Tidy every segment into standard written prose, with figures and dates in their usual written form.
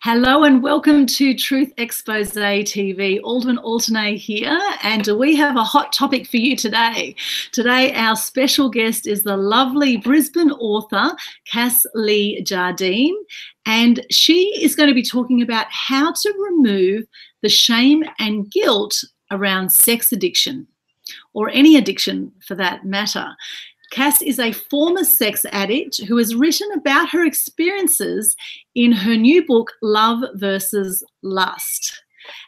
Hello and welcome to Truth Xpose TV. Aldwyn Altuney here, and we have a hot topic for you today. Today our special guest is the lovely Brisbane author Cass Lee Jardine, and she is going to be talking about how to remove the shame and guilt around sex addiction, or any addiction for that matter. Cass is a former sex addict who has written about her experiences in her new book, Love versus Lust.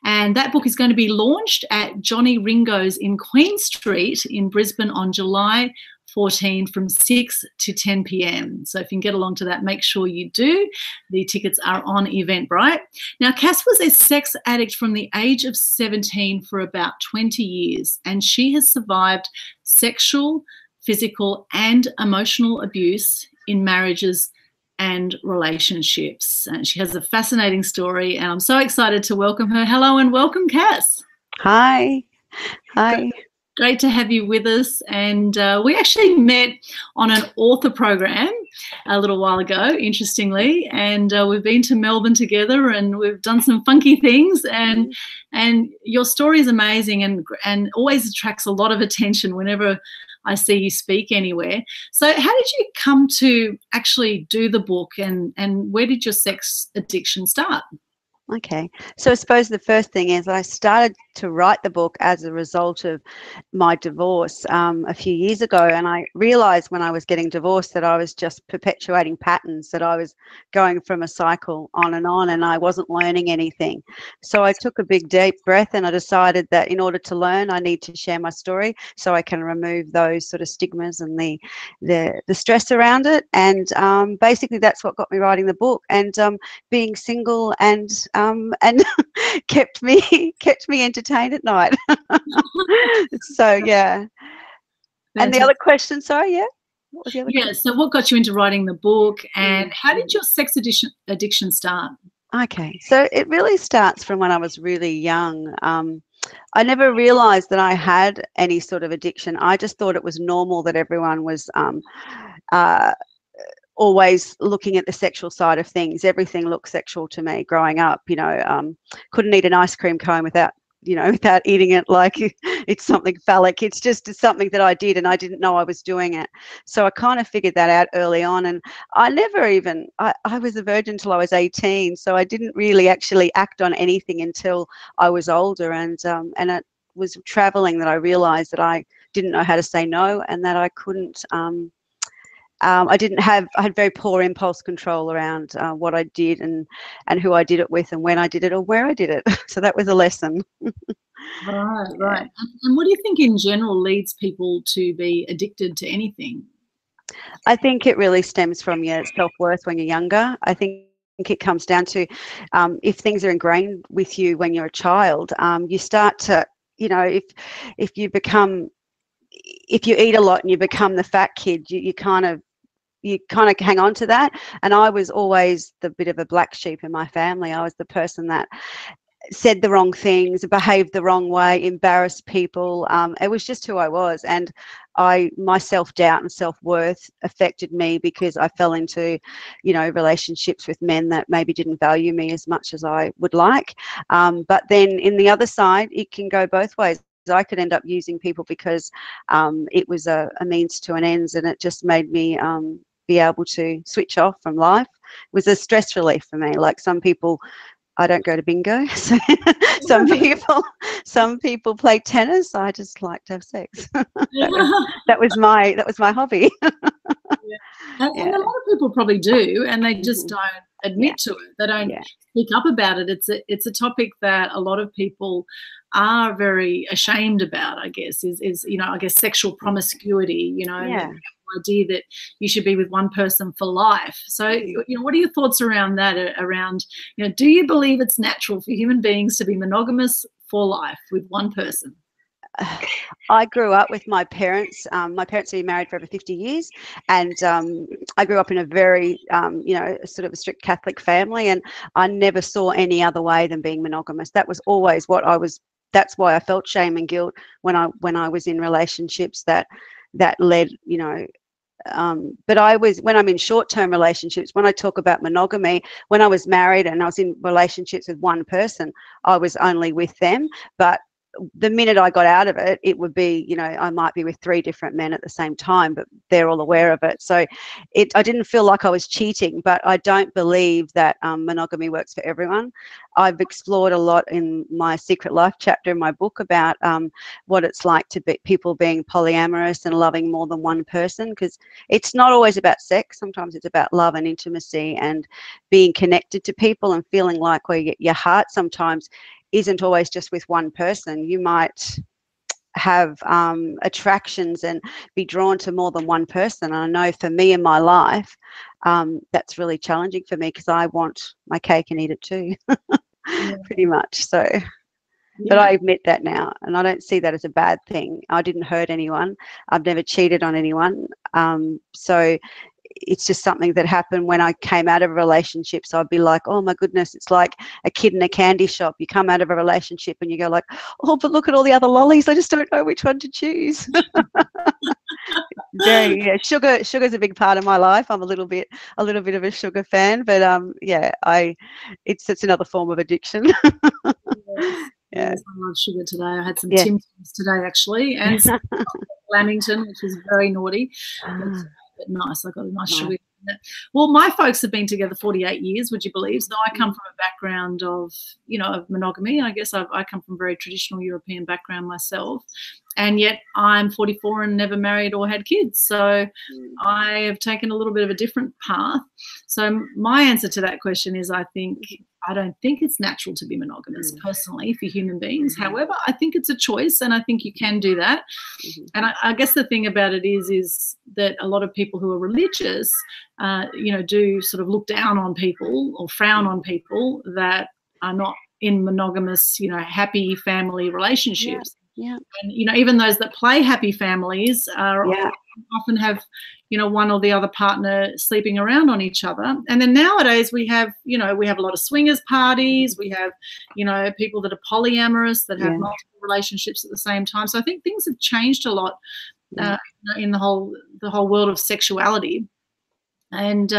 And that book is going to be launched at Johnny Ringo's in Queen Street in Brisbane on July 14 from 6 to 10 p.m. So if you can get along to that, make sure you do. The tickets are on Eventbrite. Now, Cass was a sex addict from the age of 17 for about 20 years, and she has survived sexual, physical and emotional abuse in marriages and relationships. And she has a fascinating story, and I'm so excited to welcome her. Hello and welcome, Cass. Hi. Hi. Great to have you with us. And we actually met on an author program a little while ago, interestingly, and we've been to Melbourne together and we've done some funky things, and your story is amazing and always attracts a lot of attention whenever I see you speak anywhere. So how did you come to actually do the book, and where did your sex addiction start? Okay, so I suppose the first thing is I started to write the book as a result of my divorce a few years ago, and I realized when I was getting divorced that I was just perpetuating patterns, that I was going from a cycle on, and I wasn't learning anything. So I took a big deep breath and I decided that in order to learn I need to share my story so I can remove those sort of stigmas and the stress around it, and basically that's what got me writing the book. And being single and kept me entertained at night. So yeah. And the other question, sorry, yeah, what was the other question? So what got you into writing the book, and how did your sex addiction start? Okay, so it really starts from when I was really young. I never realized that I had any sort of addiction. I just thought it was normal that everyone was always looking at the sexual side of things. Everything looked sexual to me growing up. Couldn't eat an ice cream cone without eating it like it's something phallic. It's something that I did and I didn't know I was doing it. So I kind of figured that out early on, and I never even, I was a virgin until I was 18, so I didn't really actually act on anything until I was older, and it was traveling that I realized that I didn't know how to say no, and that I couldn't I had very poor impulse control around what I did and who I did it with and when I did it or where I did it. So that was a lesson. Right. And what do you think in general leads people to be addicted to anything? I think it really stems from your self-worth when you're younger. I think it comes down to if things are ingrained with you when you're a child, you start to, if you eat a lot and you become the fat kid, you kind of hang on to that. And I was always the bit of a black sheep in my family. I was the person that said the wrong things, behaved the wrong way, embarrassed people. It was just who I was, and my self-doubt and self-worth affected me because I fell into relationships with men that maybe didn't value me as much as I would like. But then in the other side, it can go both ways. I could end up using people because it was a means to an ends, and it just made me be able to switch off from life. It was a stress relief for me. Like some people, I don't go to bingo. So some people play tennis. I just like to have sex. that was my hobby. And a lot of people probably do, and they just don't admit to it. They don't speak up about it. It's a topic that a lot of people are very ashamed about, I guess, is sexual promiscuity, the idea that you should be with one person for life. So, what are your thoughts around that, do you believe it's natural for human beings to be monogamous for life with one person? I grew up with my parents. My parents have been married for over 50 years, and I grew up in a very, sort of a strict Catholic family, and I never saw any other way than being monogamous. That was always what I was. That's why I felt shame and guilt when I was in relationships that led, But when I'm in short-term relationships, when I talk about monogamy, when I was married and I was in relationships with one person, I was only with them. But the minute I got out of it, it would be, you know, I might be with 3 different men at the same time, but they're all aware of it. So I didn't feel like I was cheating, but I don't believe that monogamy works for everyone. I've explored a lot in my Secret Life chapter in my book about what it's like to be people being polyamorous and loving more than one person, because it's not always about sex. Sometimes it's about love and intimacy and being connected to people and feeling like your heart sometimes isn't always just with one person. You might have attractions and be drawn to more than one person. And I know for me in my life, that's really challenging for me, because I want my cake and eat it too, pretty much. So, but I admit that now, and I don't see that as a bad thing. I didn't hurt anyone. I've never cheated on anyone. So it's just something that happened when I came out of a relationship. So I'd be like, oh my goodness, it's like a kid in a candy shop. You come out of a relationship and you go like, oh, but look at all the other lollies. I just don't know which one to choose. Sugar's a big part of my life. I'm a little bit of a sugar fan, but it's another form of addiction. Yes, I love sugar today. I had some Tim Tams today actually, and some Lamington, which is very naughty. But nice. I got a nice sugar. Well, my folks have been together 48 years, would you believe? So I come from a background of, you know, of monogamy. I guess I come from a very traditional European background myself, and yet I'm 44 and never married or had kids. So I have taken a little bit of a different path. So my answer to that question is I don't think it's natural to be monogamous personally for human beings. However, I think it's a choice, and I think you can do that. And I guess the thing about it is that a lot of people who are religious, do sort of look down on people or frown on people that are not in monogamous, happy family relationships. Yeah. And, even those that play happy families often have, one or the other partner sleeping around on each other. And then nowadays we have a lot of swingers parties. We have, people that are polyamorous that have multiple relationships at the same time. So I think things have changed a lot in the whole world of sexuality. And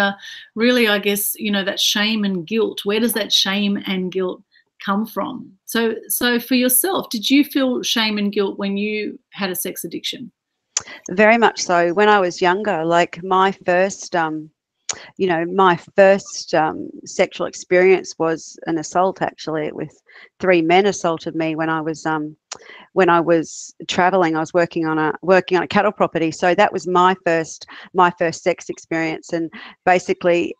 really, I guess, that shame and guilt, where does that shame and guilt come from? So for yourself, did you feel shame and guilt when you had a sex addiction? Very much so. When I was younger, like my first sexual experience was an assault. Actually, with 3 men assaulted me when I was traveling. I was working on a cattle property. So that was my first sex experience. And basically,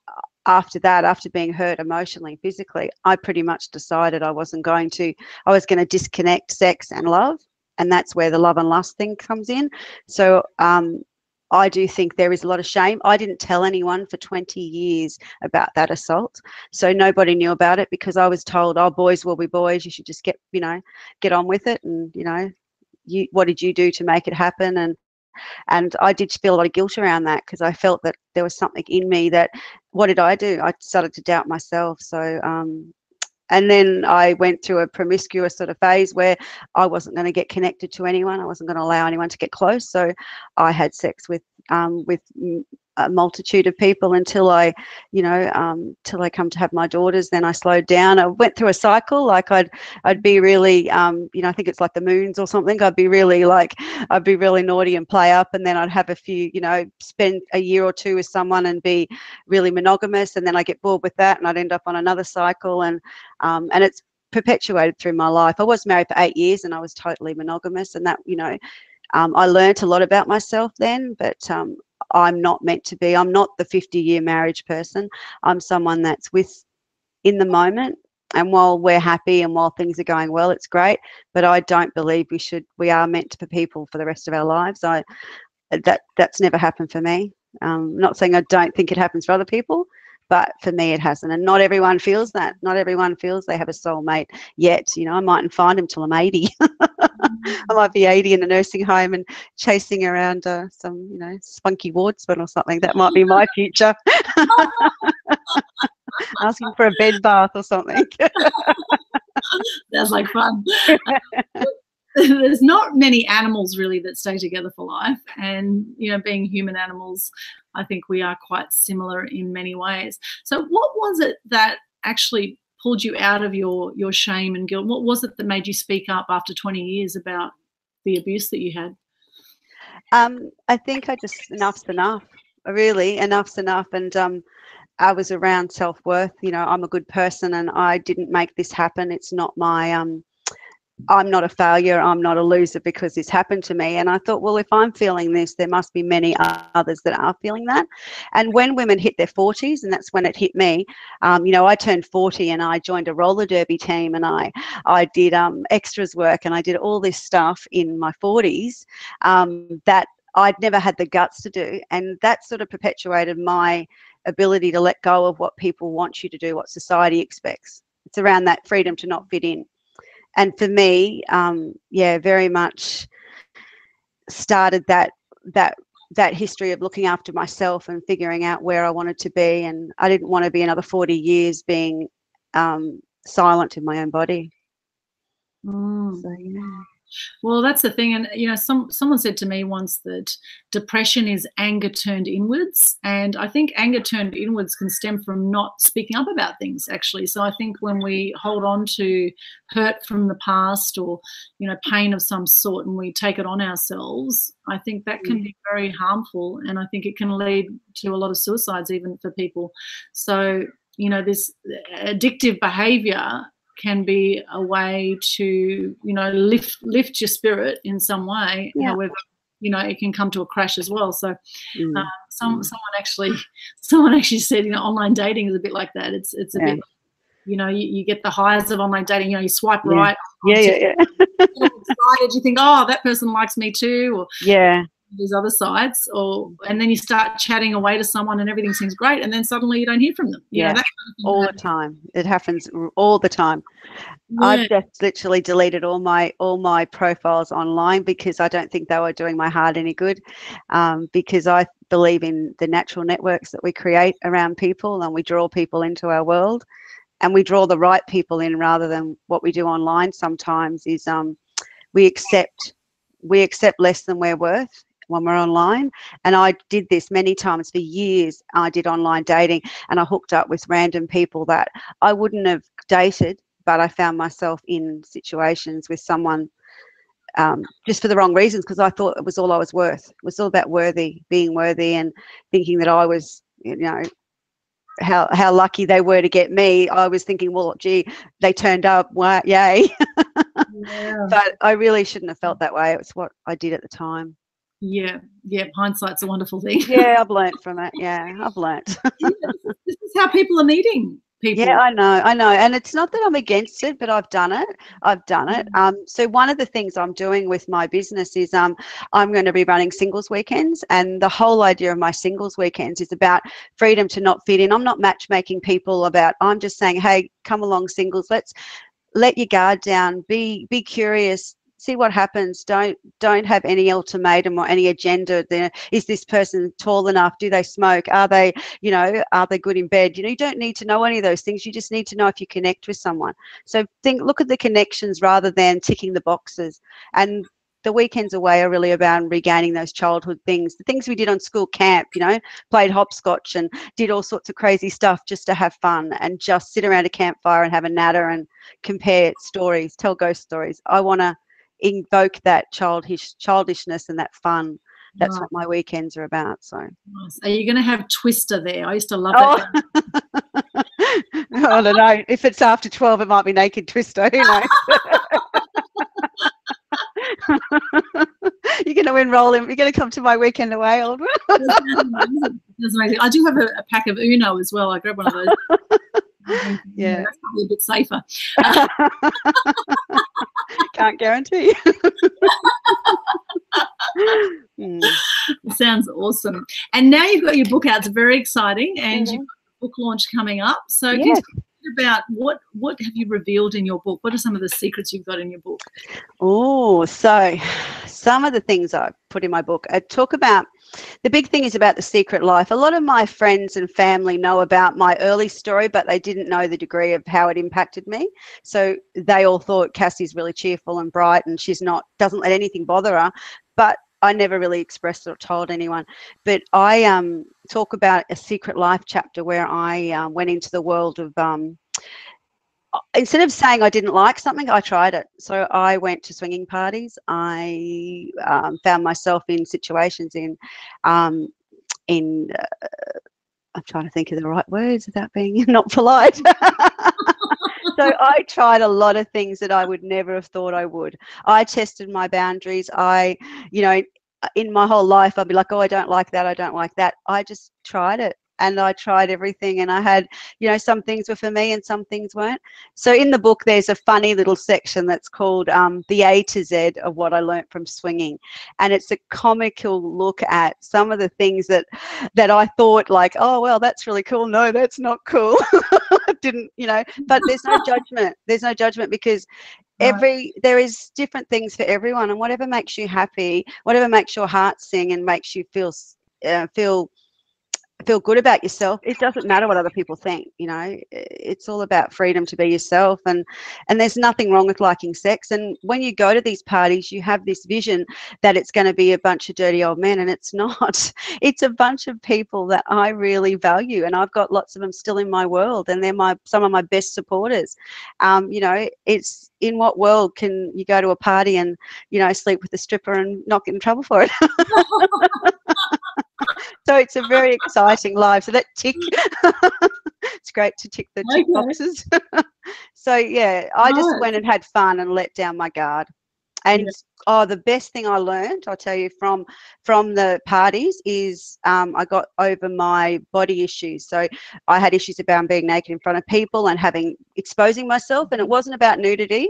after that, after being hurt emotionally, physically, I pretty much decided I was going to disconnect sex and love. And that's where the love and lust thing comes in. So I do think there is a lot of shame. I didn't tell anyone for 20 years about that assault. So nobody knew about it, because I was told, oh, boys will be boys. You should just get on with it. And, what did you do to make it happen? And I did feel a lot of guilt around that, because I felt that there was something in me that, what did I do? I started to doubt myself. So, and then I went through a promiscuous sort of phase where I wasn't going to get connected to anyone. I wasn't going to allow anyone to get close. So I had sex with a multitude of people until I come to have my daughters. Then I slowed down. I went through a cycle. Like I'd be really, I think it's like the moons or something. I'd be really naughty and play up, and then I'd have a few, spend a year or 2 with someone and be really monogamous, and then I get bored with that, and I'd end up on another cycle, and it's perpetuated through my life. I was married for 8 years, and I was totally monogamous, and that, I learned a lot about myself then, but I'm not meant to be. I'm not the 50-year marriage person. I'm someone that's in the moment, and while we're happy and while things are going well, it's great, but I don't believe we are meant for people for the rest of our lives. That's never happened for me. I'm not saying I don't think it happens for other people, but for me it hasn't. And not everyone feels that. Not everyone feels they have a soulmate yet. I mightn't find him till I'm 80. I might be 80 in a nursing home and chasing around some, spunky wardsman or something. That might be my future. Asking for a bed bath or something. Sounds like fun. there's not many animals really that stay together for life, and being human animals, I think we are quite similar in many ways. So what was it that actually pulled you out of your shame and guilt? What was it that made you speak up after 20 years about the abuse that you had? I think I just, enough's enough, really, enough's enough. And I was around self-worth. I'm a good person and I didn't make this happen. It's not my, I'm not a failure, I'm not a loser because this happened to me. And I thought, well, if I'm feeling this, there must be many others that are feeling that. And when women hit their 40s, and that's when it hit me, I turned 40 and I joined a roller derby team, and I did extras work, and I did all this stuff in my 40s that I'd never had the guts to do. And that sort of perpetuated my ability to let go of what people want you to do, what society expects. It's around that freedom to not fit in. And for me, very much started that history of looking after myself and figuring out where I wanted to be. And I didn't want to be another 40 years being silent in my own body. So, yeah. Well, that's the thing. And, someone said to me once that depression is anger turned inwards. And I think anger turned inwards can stem from not speaking up about things, actually. So I think when we hold on to hurt from the past or, pain of some sort, and we take it on ourselves, I think that can be very harmful. And I think it can lead to a lot of suicides even for people. So, this addictive behaviour can be a way to, lift your spirit in some way. Yeah. However, it can come to a crash as well. So someone actually said, online dating is a bit like that. It's a bit, you get the highs of online dating, you swipe right. Yeah. Excited, you think, oh, that person likes me too. Or these other sites, and then you start chatting away to someone and everything seems great, and then suddenly you don't hear from them. That kind of all the time. It happens all the time. I've just literally deleted all my profiles online because I don't think they were doing my heart any good, because I believe in the natural networks that we create around people, and we draw people into our world, and we draw the right people in rather than what we do online sometimes is we accept less than we're worth when we're online. And I did this many times for years. I did online dating and I hooked up with random people that I wouldn't have dated, but I found myself in situations with someone just for the wrong reasons, because I thought it was all I was worth. It was all about being worthy, and thinking that I was, how lucky they were to get me. I was thinking, well, gee, they turned up, yay. But I really shouldn't have felt that way. It was what I did at the time. Yeah, hindsight's a wonderful thing. Yeah, I've learnt from it. Yeah, I've learnt. This is how people are meeting people. Yeah, I know. And it's not that I'm against it, but I've done it. So one of the things I'm doing with my business is I'm going to be running singles weekends, and the whole idea of my singles weekends is about freedom to not fit in. I'm not matchmaking people I'm just saying, hey, come along singles. Let's let your guard down, be curious, see what happens. Don't have any ultimatum or any agenda. Is this person tall enough? Do they smoke? Are they good in bed? You don't need to know any of those things. You just need to know if you connect with someone. So look at the connections rather than ticking the boxes. And the weekends away are really about regaining those childhood things, the things we did on school camp, played hopscotch and did all sorts of crazy stuff just to have fun and just sit around a campfire and have a natter and compare stories, tell ghost stories. I want to invoke that childishness and that fun. That's what my weekends are about. So nice. Are you going to have Twister there? I used to love that. I don't know. If it's after 12, it might be Naked Twister. Who knows? You're going to enroll him. You're going to come to my weekend away, Aldwyn. That's amazing. I do have a pack of Uno as well. I grabbed one of those. Yeah, that's probably a bit safer. Can't guarantee. It sounds awesome. And now you've got your book out. It's very exciting, and you've got a book launch coming up. So can you talk about what have you revealed in your book? What are some of the secrets you've got in your book? Oh, so some of the things I put in my book, I talk about the big thing is about the secret life. A lot of my friends and family know about my early story, but they didn't know the degree of how it impacted me. So they all thought Cassie's really cheerful and bright and she's not, doesn't let anything bother her. But I never really expressed or told anyone. But I talk about a secret life chapter where I went into the world of instead of saying I didn't like something, I tried it. So I went to swinging parties. I found myself in situations I'm trying to think of the right words without being not polite. So I tried a lot of things that I would never have thought I would. I tested my boundaries. In my whole life, I'd be like, oh, I don't like that. I don't like that. I just tried it. And I tried everything, and I had, some things were for me and some things weren't. So in the book, there's a funny little section that's called the A to Z of what I learnt from swinging. And it's a comical look at some of the things that I thought like, oh, well, that's really cool. No, that's not cool. Didn't, but there's no judgment. There's no judgment because there is different things for everyone, and whatever makes you happy, whatever makes your heart sing and makes you feel good about yourself, it doesn't matter what other people think. It's all about freedom to be yourself, and there's nothing wrong with liking sex. And when you go to these parties, you have this vision that it's going to be a bunch of dirty old men, and it's not. It's a bunch of people that I really value, and I've got lots of them still in my world, and they're some of my best supporters. It's, in what world can you go to a party and sleep with a stripper and not get in trouble for it? So it's a very exciting life. So that tick, it's great to tick the tick boxes. So yeah, I just went and had fun and let down my guard. And the best thing I learned, I'll tell you, from the parties is I got over my body issues. So I had issues about being naked in front of people and exposing myself. And it wasn't about nudity.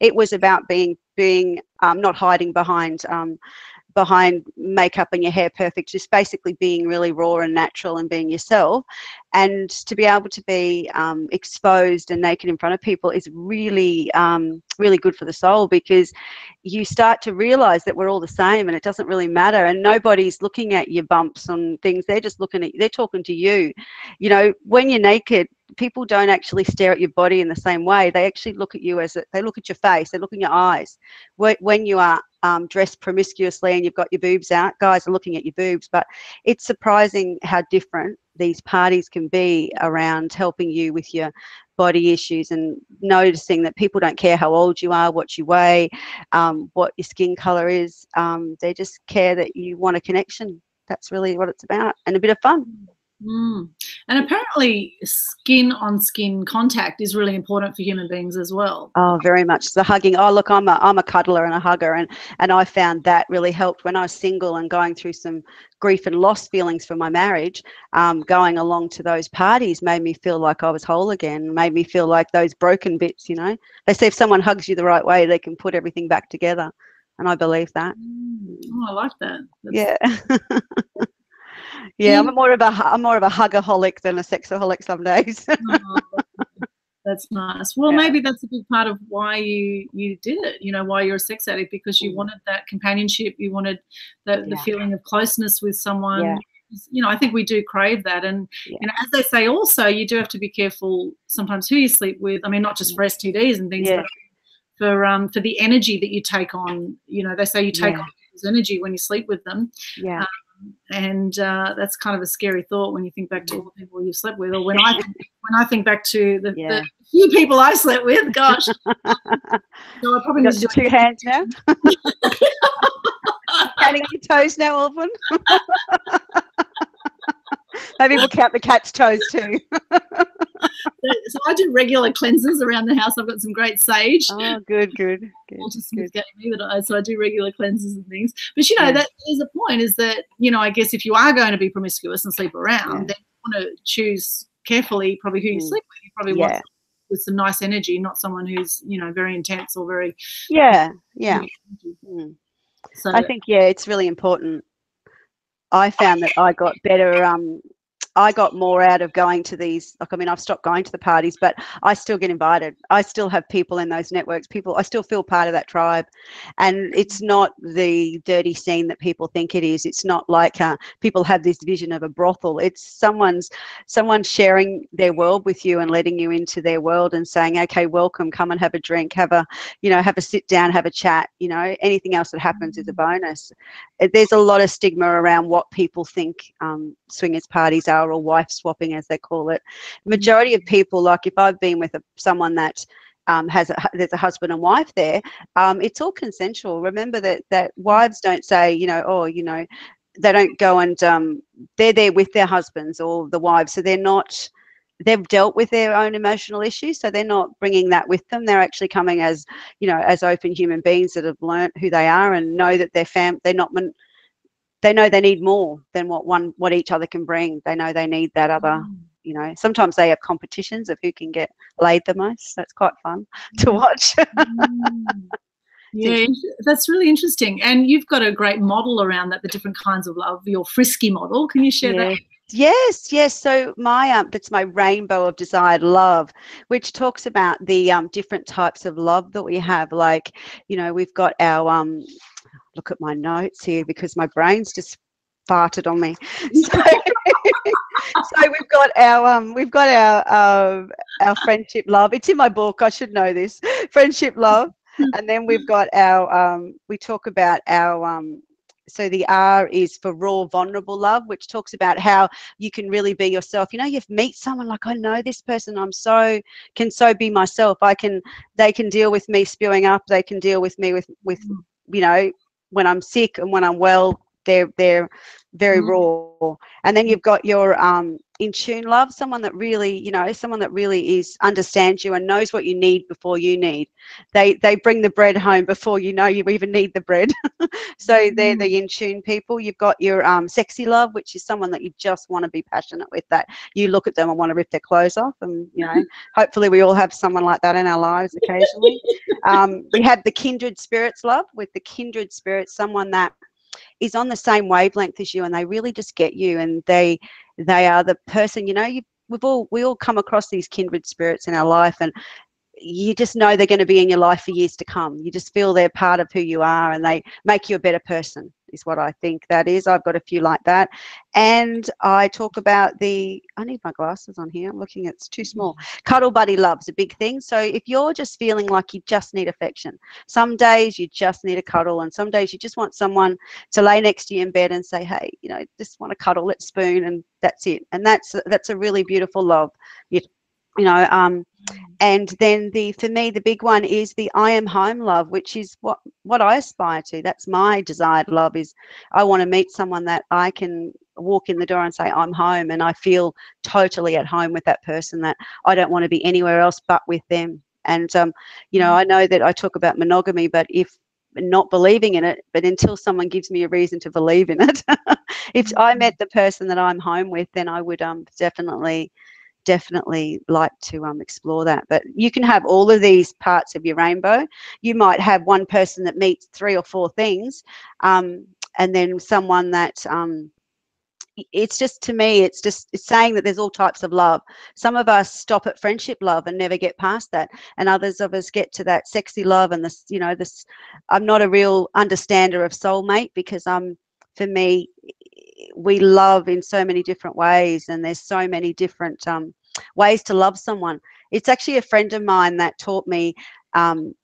It was about being not hiding behind makeup and your hair perfect, just basically being really raw and natural and being yourself. And to be able to be exposed and naked in front of people is really, really good for the soul, because you start to realize that we're all the same and it doesn't really matter, and nobody's looking at your bumps and things. They're just they're talking to you. When you're naked, people don't actually stare at your body in the same way. They actually look at you they look at your face, they look in your eyes. When you are dressed promiscuously and you've got your boobs out, guys are looking at your boobs. But it's surprising how different these parties can be around helping you with your body issues, and noticing that people don't care how old you are, what you weigh, what your skin color is. They just care that you want a connection. That's really what it's about, and a bit of fun. And apparently skin-on-skin contact is really important for human beings as well. Oh, very much. The hugging. Oh, look, I'm a cuddler and a hugger, and I found that really helped when I was single and going through some grief and loss feelings for my marriage. Going along to those parties made me feel like I was whole again, made me feel like those broken bits, They say if someone hugs you the right way, they can put everything back together, and I believe that. Oh, I like that. Yeah. Yeah, I'm more of a hugaholic than a sexaholic some days. That's nice. Well, maybe that's a big part of why you did it, why you're a sex addict, because you wanted that companionship, you wanted the feeling of closeness with someone. I think we do crave that. And, as they say also, you do have to be careful sometimes who you sleep with. I mean, not just for STDs and things, but for the energy that you take on. They say you take on people's energy when you sleep with them. Yeah. And that's kind of a scary thought when you think back to all the people you slept with, or when I think back to the few people I slept with. Gosh, so I probably need to do 2 hands now. Counting your toes now, Aldwyn. Maybe we'll count the cat's toes too. So I do regular cleanses around the house. I've got some great sage. Oh, good. So I do regular cleanses and things. But that is a point, is that I guess if you are going to be promiscuous and sleep around, then you want to choose carefully probably who you sleep with. You probably want someone with some nice energy, not someone who's very intense or very So I think it's really important. I found that I got better I got more out of going to these. Like, I mean, I've stopped going to the parties, but I still get invited. I still have people in those networks. I still feel part of that tribe. And it's not the dirty scene that people think it is. It's not like people have this vision of a brothel. It's someone sharing their world with you and letting you into their world and saying, okay, welcome, come and have a drink, have a sit down, have a chat. Anything else that happens is a bonus. There's a lot of stigma around what people think swingers parties are, or wife swapping as they call it. Majority of people, like if I've been with someone that there's a husband and wife there, it's all consensual. Remember that wives don't say, they don't go and they're there with their husbands or the wives, so they've dealt with their own emotional issues, so they're not bringing that with them. They're actually coming as as open human beings that have learnt who they are and know that they know they need more than what each other can bring. They know they need that other. Sometimes they have competitions of who can get laid the most. That's quite fun to watch. Yeah, that's really interesting. And you've got a great model around that, the different kinds of love, your frisky model. Can you share that? Yes. So that's my rainbow of desired love, which talks about the different types of love that we have. Like, we've got our look at my notes here because my brain's just farted on me. So we've got our friendship love. It's in my book. I should know this. Friendship love. And then we've got our we talk about our so the R is for raw, vulnerable love, which talks about how you can really be yourself. You meet someone like, I know this person, can so be myself. They can deal with me spewing up. They can deal with me with when I'm sick and when I'm well. They're very raw. And then you've got your in tune love, someone that really understands you and knows what you need before you need. They bring the bread home before you even need the bread. So they're the in tune people. You've got your sexy love, which is someone that you just want to be passionate with, that you look at them and want to rip their clothes off. And hopefully we all have someone like that in our lives occasionally. We have the kindred spirits love. With the kindred spirits, someone that is on the same wavelength as you, and they really just get you, and they are the person. We all come across these kindred spirits in our life, and you just know they're going to be in your life for years to come. You just feel they're part of who you are, and they make you a better person, is what I think that is. I've got a few like that. And I talk about I need my glasses on here. I'm looking, it's too small. Cuddle buddy love's a big thing. So if you're just feeling like you just need affection, some days you just need a cuddle, and some days you just want someone to lay next to you in bed and say, hey, just want to cuddle, let's spoon, and that's it. And that's a really beautiful love. And then for me, the big one is the I am home love, which is what I aspire to. That's my desired love. Is I want to meet someone that I can walk in the door and say, I'm home, and I feel totally at home with that person, that I don't want to be anywhere else but with them. And I know that I talk about monogamy, but if not believing in it, but until someone gives me a reason to believe in it, if I met the person that I'm home with, then I would definitely like to explore that. But you can have all of these parts of your rainbow. You might have one person that meets 3 or 4 things, and then someone that it's just, to me, it's saying that there's all types of love. Some of us stop at friendship love and never get past that, and others of us get to that sexy love. And this I'm not a real understander of soulmate, because for me, we love in so many different ways, and there's so many different ways to love someone. It's actually a friend of mine that taught me,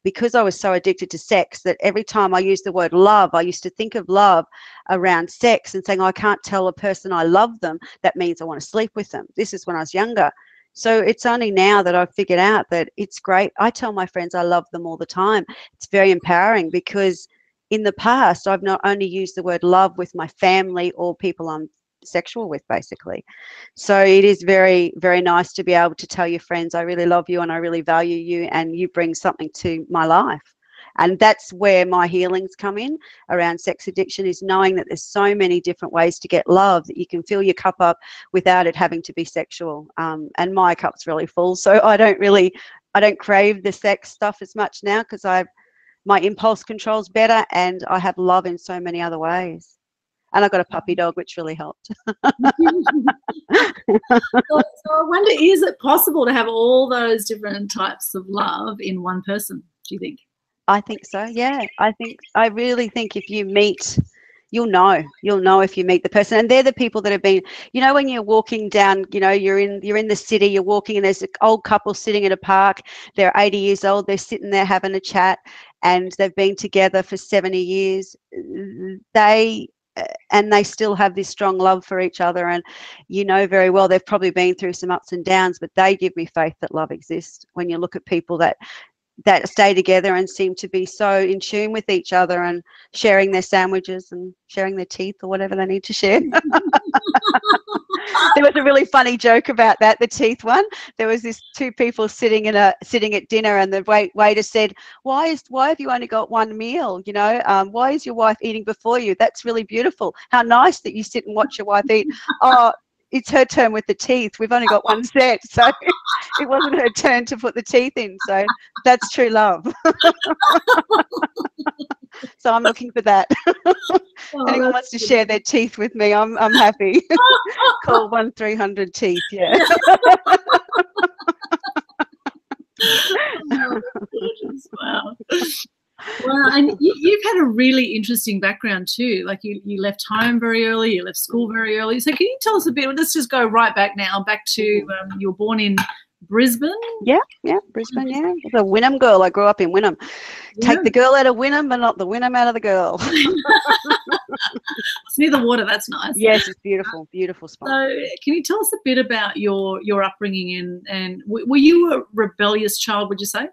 because I was so addicted to sex, that every time I used the word love, I used to think of love around sex and saying, I can't tell a person I love them, that means I want to sleep with them. This is when I was younger. So it's only now that I've figured out that it's great. I tell my friends I love them all the time. It's very empowering, because in the past, I've not only used the word love with my family or people I'm sexual with, basically. So it is very, very nice to be able to tell your friends, I really love you and I really value you, and you bring something to my life. And that's where my healings come in around sex addiction, is knowing that there's so many different ways to get love, that you can fill your cup up without it having to be sexual. And my cup's really full, so I don't crave the sex stuff as much now, because my impulse control's better, and I have love in so many other ways. And I got a puppy dog, which really helped. So I wonder, is it possible to have all those different types of love in one person, do you think? I think so, yeah. I really think if you meet, you'll know if you meet the person. And they're the people that have been, you know, when you're walking down, you know, you're in the city, you're walking and there's an old couple sitting at a park. They're 80 years old, they're sitting there having a chat, and they've been together for 70 years. They still have this strong love for each other, and you know very well they've probably been through some ups and downs, but they give me faith that love exists. When you look at people that stay together and seem to be so in tune with each other and sharing their sandwiches and sharing their teeth or whatever they need to share. There was a really funny joke about that, the teeth one. There was this two people sitting at dinner, and the waiter said, why have you only got one meal? You know, why is your wife eating before you? That's really beautiful. How nice that you sit and watch your wife eat. Oh, it's her turn with the teeth. We've only got one set, so it wasn't her turn to put the teeth in. So that's true love. So I'm looking for that. Anyone wants to share their teeth with me, I'm happy. Call 1-300 teeth. Yeah. Oh, wow. Well, and you've had a really interesting background too. Like you left home very early, you left school very early. So can you tell us a bit? Let's just go right back now, back to you were born in Brisbane. Yeah, Brisbane. Yeah, I was a Wynnum girl. I grew up in Wynnum. Yeah. Take the girl out of Wynnum, but not the Wynnum out of the girl. It's near the water. That's nice. Yes, it's beautiful, beautiful spot. So, can you tell us a bit about your upbringing and were you a rebellious child? Would you say?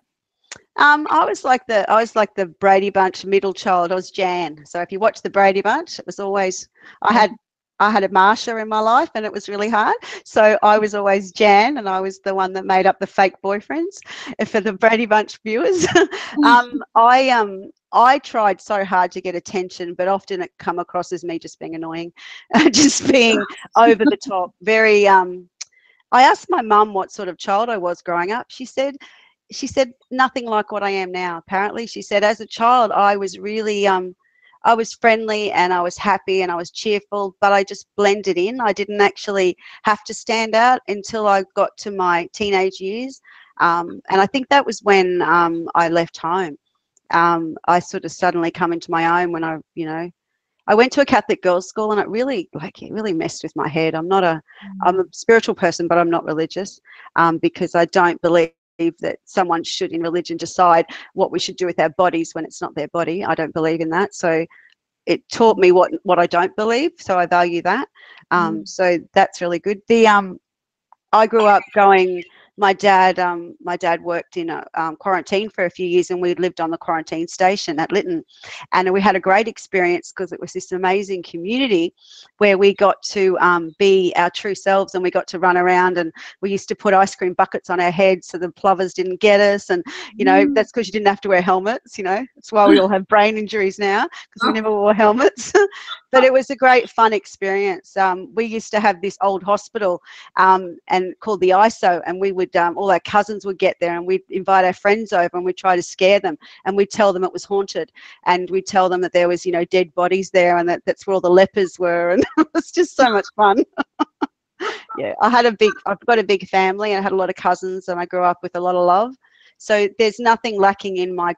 I was like the Brady Bunch middle child. I was Jan. So if you watch the Brady Bunch, it was always I had a Marsha in my life, and it was really hard. So I was always Jan, and I was the one that made up the fake boyfriends for the Brady Bunch viewers. I tried so hard to get attention, but often it come across as me just being annoying, just being over the top. Very. I asked my mum what sort of child I was growing up. She said nothing like what I am now. Apparently, she said as a child I was really I was friendly and I was happy and I was cheerful, but I just blended in. I didn't actually have to stand out until I got to my teenage years, and I think that was when I left home. I sort of suddenly come into my own when I went to a Catholic girls' school, and it really messed with my head. I'm a spiritual person, but I'm not religious, because I don't believe that someone should in religion decide what we should do with our bodies when it's not their body. I don't believe in that. So it taught me what I don't believe. So I value that. So that's really good. I grew up going. My dad worked in a quarantine for a few years, and we lived on the quarantine station at Lytton, and we had a great experience because it was this amazing community where we got to be our true selves, and we got to run around, and we used to put ice cream buckets on our heads so the plovers didn't get us, and that's because you didn't have to wear helmets. That's why we all have brain injuries now, because we never wore helmets. But it was a great fun experience. We used to have this old hospital and called the ISO, and we would all our cousins would get there, and we'd invite our friends over, and we'd try to scare them, and we'd tell them it was haunted, and we'd tell them that there was dead bodies there, and that's where all the lepers were, and it was just so much fun. Yeah, I've got a big family, and I had a lot of cousins, and I grew up with a lot of love. So there's nothing lacking in my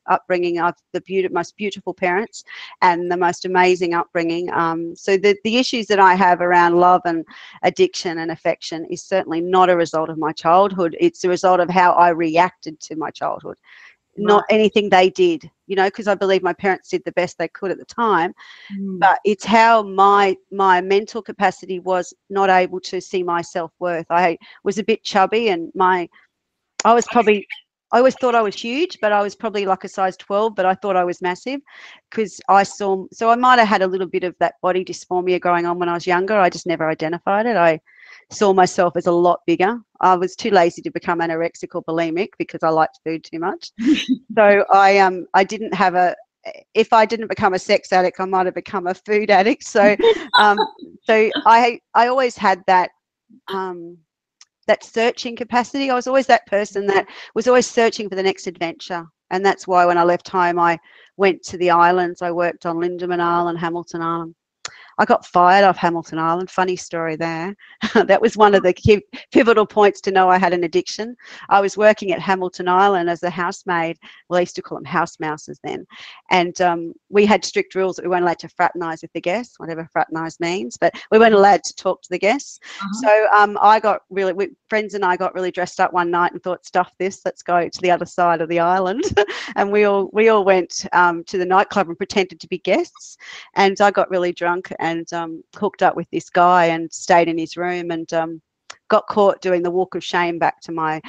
upbringing. I've the most beautiful parents and the most amazing upbringing. So the issues that I have around love and addiction and affection is certainly not a result of my childhood. It's a result of how I reacted to my childhood, not anything they did, because I believe my parents did the best they could at the time. But it's how my mental capacity was not able to see my self-worth. I was a bit chubby, and I always thought I was huge, but I was probably like a size 12, but I thought I was massive because so I might have had a little bit of that body dysphoria going on when I was younger. I just never identified it. I saw myself as a lot bigger. I was too lazy to become anorexic or bulimic because I liked food too much. So I didn't have if I didn't become a sex addict, I might have become a food addict. So so I always had that that searching capacity. I was always that person that was always searching for the next adventure. And that's why when I left home, I went to the islands. I worked on Lindeman Island, Hamilton Island. I got fired off Hamilton Island. Funny story there. That was one of the key pivotal points to know I had an addiction. I was working at Hamilton Island as a housemaid. Well, I used to call them house mouses then. And we had strict rules that we weren't allowed to fraternise with the guests, whatever fraternise means, but we weren't allowed to talk to the guests. So I got really, friends and I got really dressed up one night and thought, stuff this, let's go to the other side of the island. And we all went to the nightclub and pretended to be guests. And I got really drunk and hooked up with this guy and stayed in his room, and got caught doing the walk of shame back to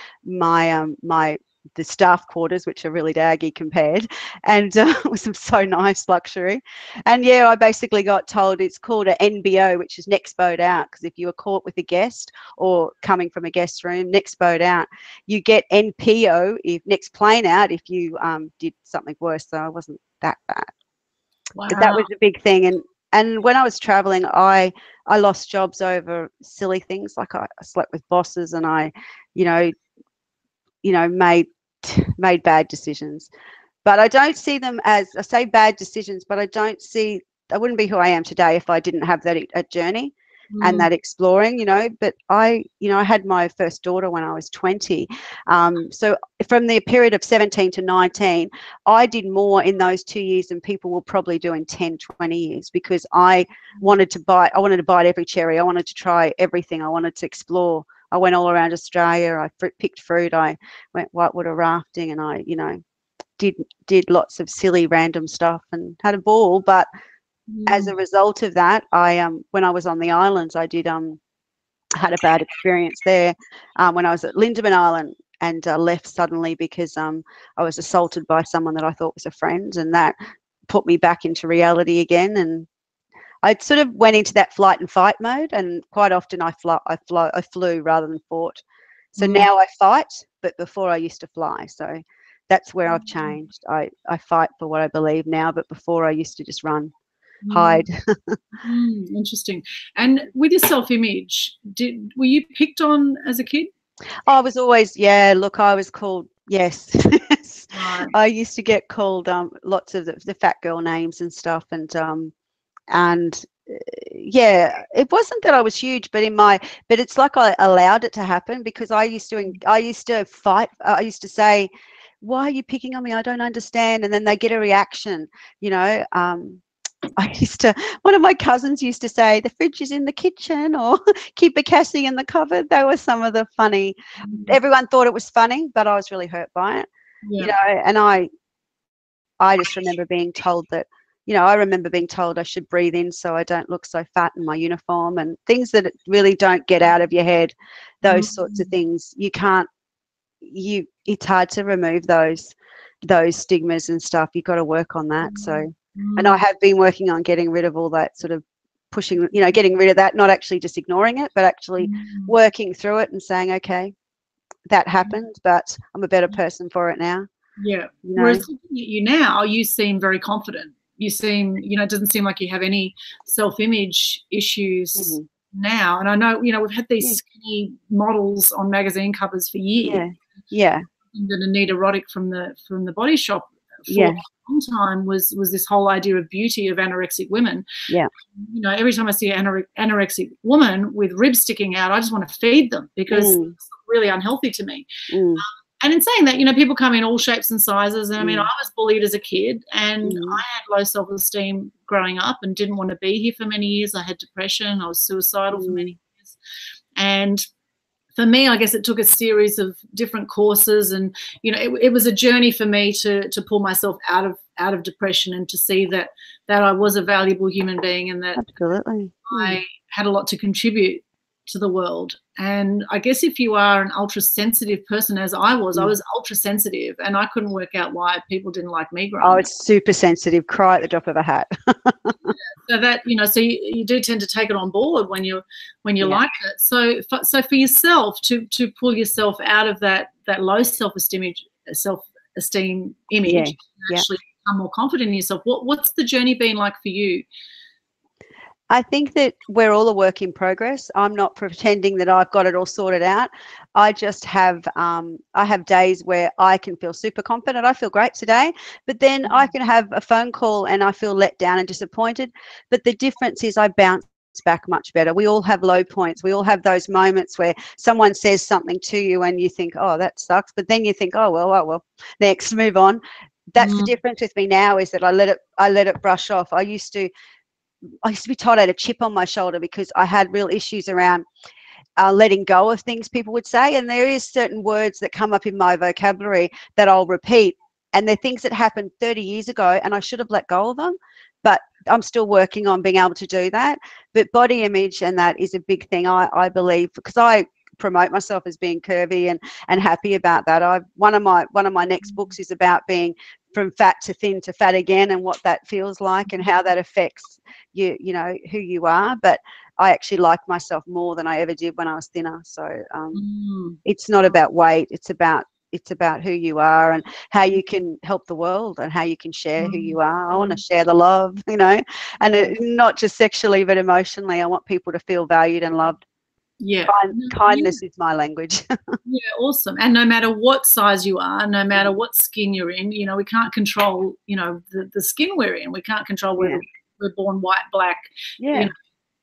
the staff quarters, which are really daggy compared, and it was so nice, luxury. And yeah, I basically got told it's called an NBO, which is next boat out, because if you were caught with a guest or coming from a guest room, next boat out. You get NPO, if next plane out, if you did something worse. So I wasn't that bad. Wow. But that was a big thing. And when I was traveling, I lost jobs over silly things, like I slept with bosses, and I, made bad decisions. But I don't see them as, I say bad decisions, but I wouldn't be who I am today if I didn't have that journey and that exploring, But I had my first daughter when I was 20. So from the period of 17 to 19, I did more in those 2 years than people will probably do in 10, 20 years, because I wanted to bite every cherry. I wanted to try everything. I wanted to explore. I went all around Australia. I picked fruit. I went whitewater rafting, and I, did lots of silly random stuff and had a ball. But as a result of that, I when I was on the islands, I did had a bad experience there when I was at Lindeman Island, and left suddenly because I was assaulted by someone that I thought was a friend, and that put me back into reality again. And I sort of went into that flight and fight mode, and quite often I flew rather than fought. So now I fight, but before I used to fly. So that's where I've changed. I fight for what I believe now, but before I used to just run. Hide. Interesting. And with your self-image, were you picked on as a kid? I was always, I was called, yes. Right. I used to get called lots of the fat girl names and stuff, and it wasn't that I was huge, but but it's like I allowed it to happen, because I used to fight. I used to say, why are you picking on me? I don't understand. And then they get a reaction, one of my cousins used to say, the fridge is in the kitchen, or keep a Cassie in the cupboard. They were some of the funny, everyone thought it was funny, but I was really hurt by it, and I just remember being told that, I remember being told I should breathe in so I don't look so fat in my uniform, and things that really don't get out of your head, those sorts of things. It's hard to remove those stigmas and stuff. You've got to work on that. So, and I have been working on getting rid of all that sort of pushing, getting rid of that, not actually just ignoring it, but actually working through it and saying, okay, that happened, but I'm a better person for it now. Yeah. Whereas looking at you now, you seem very confident. You seem, it doesn't seem like you have any self-image issues now. And I know, we've had these skinny models on magazine covers for years. Yeah. That Anita Roddick from the Body Shop for a long time was this whole idea of beauty of anorexic women. Yeah. Every time I see an anorexic woman with ribs sticking out, I just want to feed them, because it's really unhealthy to me. And in saying that, people come in all shapes and sizes. And I mean, I was bullied as a kid, and I had low self-esteem growing up and didn't want to be here for many years. I had depression. I was suicidal for many years. And for me, I guess it took a series of different courses, and it was a journey for me to pull myself out of depression, and to see that I was a valuable human being, and that I had a lot to contribute to the world. And I guess if you are an ultra sensitive person, as I was ultra sensitive, and I couldn't work out why people didn't like me growing up. Oh, it's super sensitive. Cry at the drop of a hat. So that so you do tend to take it on board when you like it. So for yourself to pull yourself out of that low self-esteem image, and actually become more confident in yourself. What's the journey been like for you? I think that we're all a work in progress. I'm not pretending that I've got it all sorted out. I just have I have days where I can feel super confident. I feel great today, but then I can have a phone call and I feel let down and disappointed. But the difference is I bounce back much better. We all have low points. We all have those moments where someone says something to you and you think, oh, that sucks. But then you think, oh well, next, move on. That's the difference with me now, is that I let it brush off. I used to be told I had a chip on my shoulder because I had real issues around letting go of things people would say. And there is certain words that come up in my vocabulary that I'll repeat. And they're things that happened 30 years ago and I should have let go of them. But I'm still working on being able to do that. But body image and that is a big thing, I believe, because I promote myself as being curvy and happy about that. One of my next books is about being from fat to thin to fat again, and what that feels like and how that affects you know, who you are. But I actually like myself more than I ever did when I was thinner. So it's not about weight, it's about who you are and how you can help the world and how you can share who you are. I want to share the love, you know, and not just sexually but emotionally. I want people to feel valued and loved. Yeah, kindness is my language. Yeah, awesome. And no matter what size you are, no matter what skin you're in, you know, we can't control, you know, the skin we're in. We can't control whether we're born white, black. You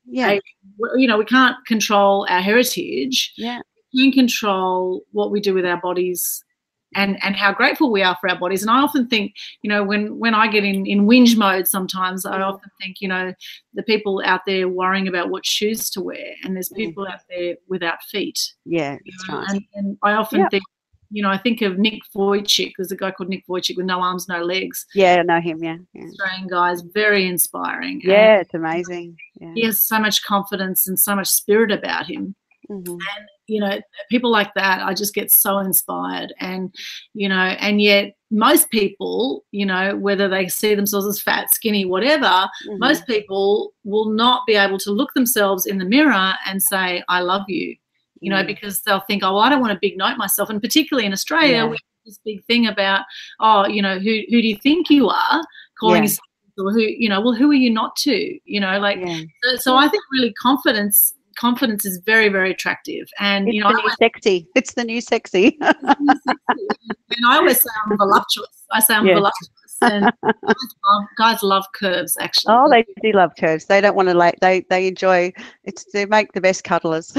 know, we can't control our heritage. We can control what we do with our bodies and how grateful we are for our bodies. And I often think, you know, when I get in whinge mode sometimes, I often think, you know, the people out there worrying about what shoes to wear, and there's people out there without feet. Yeah, that's right. And I often think, you know, I think of Nick Vujicic. There's a guy called Nick Vujicic with no arms, no legs. Yeah, I know him, Australian guy, is very inspiring. Yeah, it's amazing. Yeah. He has so much confidence and so much spirit about him. And, you know, people like that, I just get so inspired. And, you know, and yet most people, you know, whether they see themselves as fat, skinny, whatever, most people will not be able to look themselves in the mirror and say, I love you, you know, because they'll think, oh, well, I don't want to big note myself. And particularly in Australia, we have this big thing about, oh, you know, who do you think you are, calling yourself, or who, you know, well, who are you not to, you know, like, so I think really confidence is very, very attractive. And, you know, sexy. It's the new sexy. And I always say I'm voluptuous. I say I'm voluptuous. And guys love curves, actually. Oh, they do love curves. They don't want to they enjoy it. They make the best cuddlers.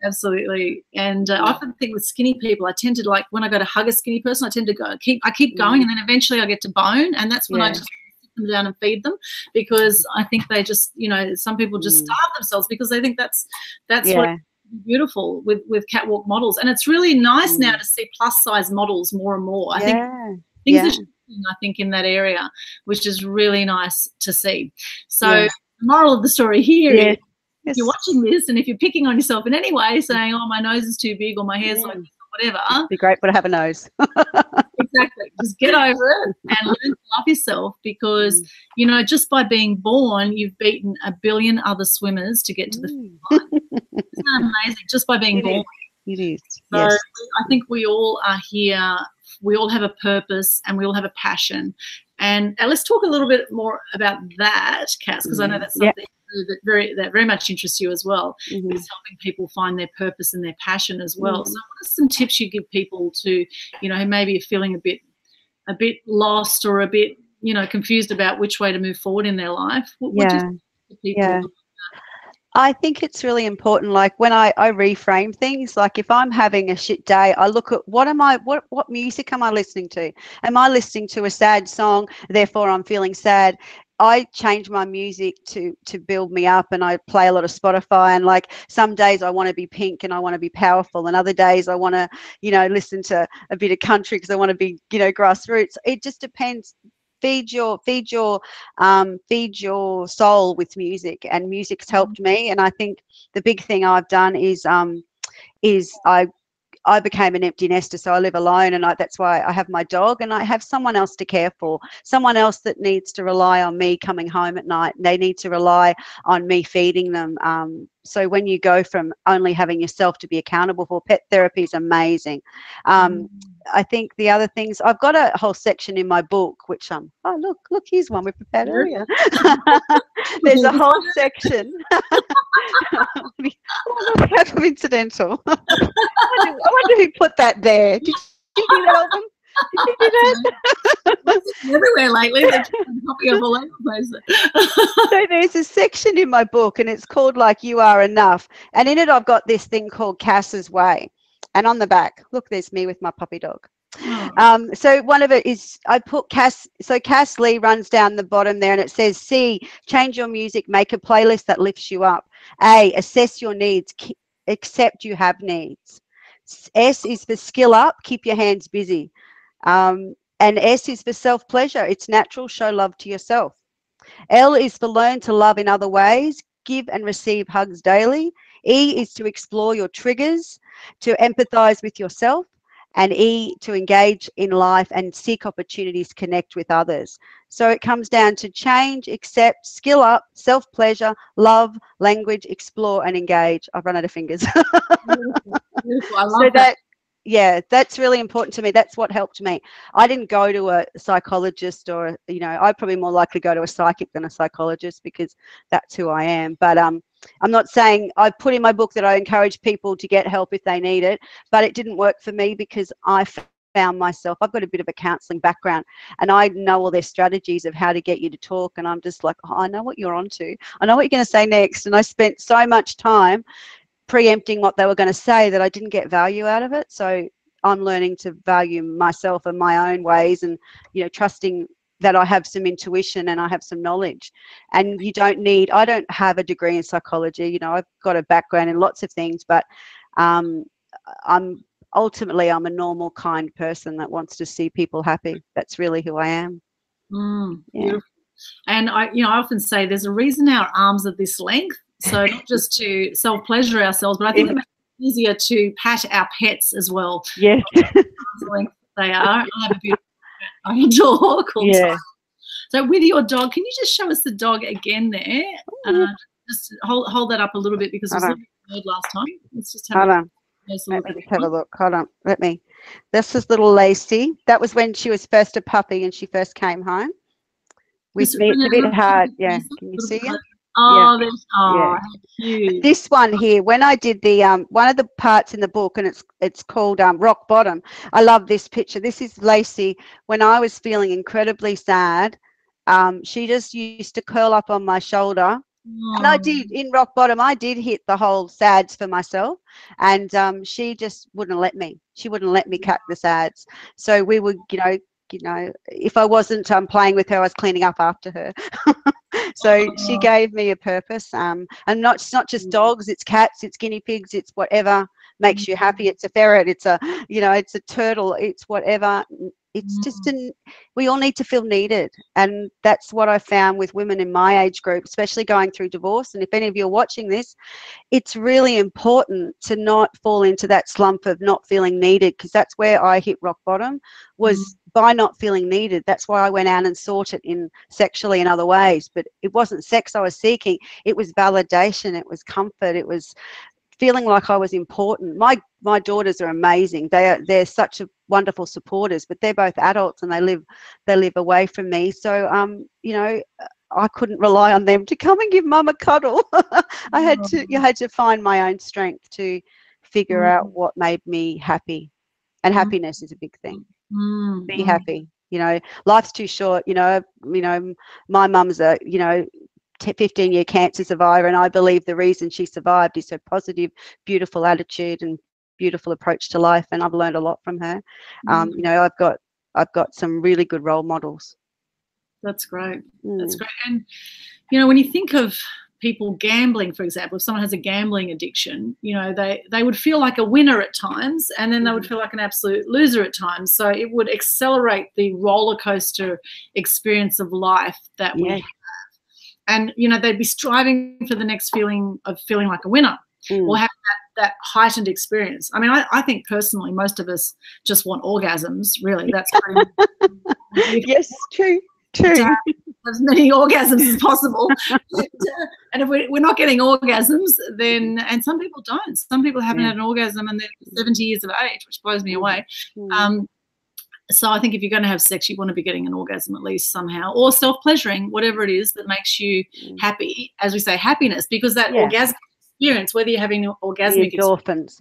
Absolutely. And I often think with skinny people, I tend to, like, when I go to hug a skinny person, I tend to keep going, and then eventually I get to bone, and that's when I just them down and feed them, because I think they just, you know, some people just starve themselves because they think that's what beautiful with catwalk models. And it's really nice now to see plus size models more and more. I think things are shifting, I think, in that area, which is really nice to see. So the moral of the story here is, if you're watching this and if you're picking on yourself in any way, saying, oh, my nose is too big or my hair's like this or whatever, it'd be great to have a nose. Exactly. Just get over it and learn to love yourself, because, you know, just by being born, you've beaten a billion other swimmers to get to the finish line. Isn't that amazing? Just by being born. It is. So I think we all are here. We all have a purpose and we all have a passion. And let's talk a little bit more about that, Cass, because I know that's something that very much interests you as well, is helping people find their purpose and their passion as well. So what are some tips you give people to, you know, who maybe are feeling a bit lost or a bit, you know, confused about which way to move forward in their life? What do you think to people? I think it's really important, like when I reframe things, like if I'm having a shit day, I look at what music am I listening to? Am I listening to a sad song, therefore I'm feeling sad? I change my music to build me up, and I play a lot of Spotify, and like some days I want to be pink and I want to be powerful, and other days I want to, you know, listen to a bit of country because I want to be, you know, grassroots. It just depends. Feed your soul with music, and music's helped me. And I think the big thing I've done is I became an empty nester, so I live alone, and that's why I have my dog, and I have someone else to care for, someone else that needs to rely on me coming home at night. They need to rely on me feeding them. So when you go from only having yourself to be accountable for, pet therapy is amazing. I think the other things, I've got a whole section in my book, which oh look, here's one we prepared earlier. There's a whole section. Oh, look, how coincidental. I wonder who put that there. Did you do that, Aldwyn? Did you do that? Everywhere lately, they're copy of all over the place. So there's a section in my book, and it's called like You Are Enough, and in it I've got this thing called Cass's Way, and on the back, look, there's me with my puppy dog. Oh. So one of it is I put Cass. So Cass Lee runs down the bottom there, and it says, C, change your music, make a playlist that lifts you up. A, assess your needs, accept you have needs. S is for skill up, keep your hands busy. And S is for self-pleasure. It's natural, show love to yourself. L is for learn to love in other ways, give and receive hugs daily. E is to explore your triggers, to empathize with yourself. And E, to engage in life and seek opportunities to connect with others. So it comes down to change, accept, skill up, self-pleasure, love, language, explore, and engage. I've run out of fingers. Beautiful. I love that. Yeah, that's really important to me. That's what helped me. I didn't go to a psychologist or, you know, I'd probably more likely go to a psychic than a psychologist because that's who I am. But I'm not saying, I put in my book that I encourage people to get help if they need it, but it didn't work for me because I found myself, I've got a bit of a counselling background, and I know all their strategies of how to get you to talk, and I'm just like, oh, I know what you're onto. I know what you're going to say next. And I spent so much time preempting what they were going to say that I didn't get value out of it. So I'm learning to value myself and my own ways, and, you know, trusting that I have some intuition and I have some knowledge. And you don't need, I don't have a degree in psychology, you know, I've got a background in lots of things, but ultimately I'm a normal, kind person that wants to see people happy. That's really who I am. Yeah. Beautiful. And I often say there's a reason our arms are this length. So not just to self-pleasure ourselves, but I think it makes it easier to pat our pets as well. Yeah. They are. I have a beautiful dog called Time. So with your dog, can you just show us the dog again there? Just hold that up a little bit because it was a little bit last time. Let's just have Let me just have a look. Hold on. This is little Lacey. That was when she was first a puppy and she first came home. With me, it's a bit hard. Yeah. Can you see it? Oh, yeah. This one here, when I did the one of the parts in the book, and it's called Rock Bottom. I love this picture. This is Lacey when I was feeling incredibly sad. She just used to curl up on my shoulder. And I did, in Rock Bottom, I did hit the whole sads for myself, and she just wouldn't let me. She wouldn't let me cut the sads. So we would, you know, if I wasn't playing with her, I was cleaning up after her. So she gave me a purpose. And it's not just dogs, it's cats, it's guinea pigs, it's whatever makes you happy. It's a ferret, it's a, you know, it's a turtle, it's whatever. It's just we all need to feel needed. And that's what I found with women in my age group, especially going through divorce. And if any of you are watching this, it's really important to not fall into that slump of not feeling needed, because that's where I hit rock bottom, was by not feeling needed. That's why I went out and sought it in sexually in other ways. But it wasn't sex I was seeking. It was validation. It was comfort. It was feeling like I was important. My daughters are amazing. They're such a wonderful supporters, but they're both adults and they live away from me. So you know, I couldn't rely on them to come and give mum a cuddle. I had to find my own strength to figure out what made me happy. And happiness is a big thing. Be happy. You know, life's too short. You know, my mum's a 15-year cancer survivor, and I believe the reason she survived is her positive, beautiful attitude and beautiful approach to life, and I've learned a lot from her. You know, I've got some really good role models. That's great. That's great. And you know, when you think of people gambling, for example, if someone has a gambling addiction, you know, they would feel like a winner at times, and then they would feel like an absolute loser at times. So it would accelerate the roller coaster experience of life that we have. And, you know, they'd be striving for the next feeling of feeling like a winner or having that heightened experience. I mean, I think personally, most of us just want orgasms, really. That's pretty yes, true. as many orgasms as possible. And if we're not getting orgasms, then, and some people don't. Some people haven't had an orgasm and they're 70 years of age, which blows me away. So I think if you're going to have sex, you want to be getting an orgasm at least somehow, or self-pleasuring, whatever it is that makes you happy. As we say, happiness, because that orgasmic experience, whether you're having an orgasmic endorphins,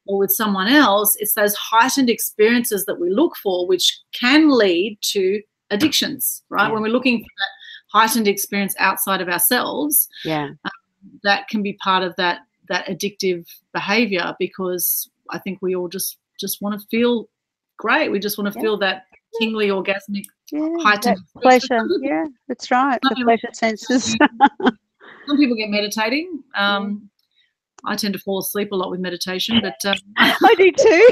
or with someone else, it's those heightened experiences that we look for, which can lead to addictions, right? When we're looking for that heightened experience outside of ourselves, that can be part of that addictive behavior, because I think we all just want to feel great. We just want to feel that tingly, orgasmic, heightened pleasure. Yeah, that's right. The pleasure senses. Some people get meditating. I tend to fall asleep a lot with meditation, but I do too.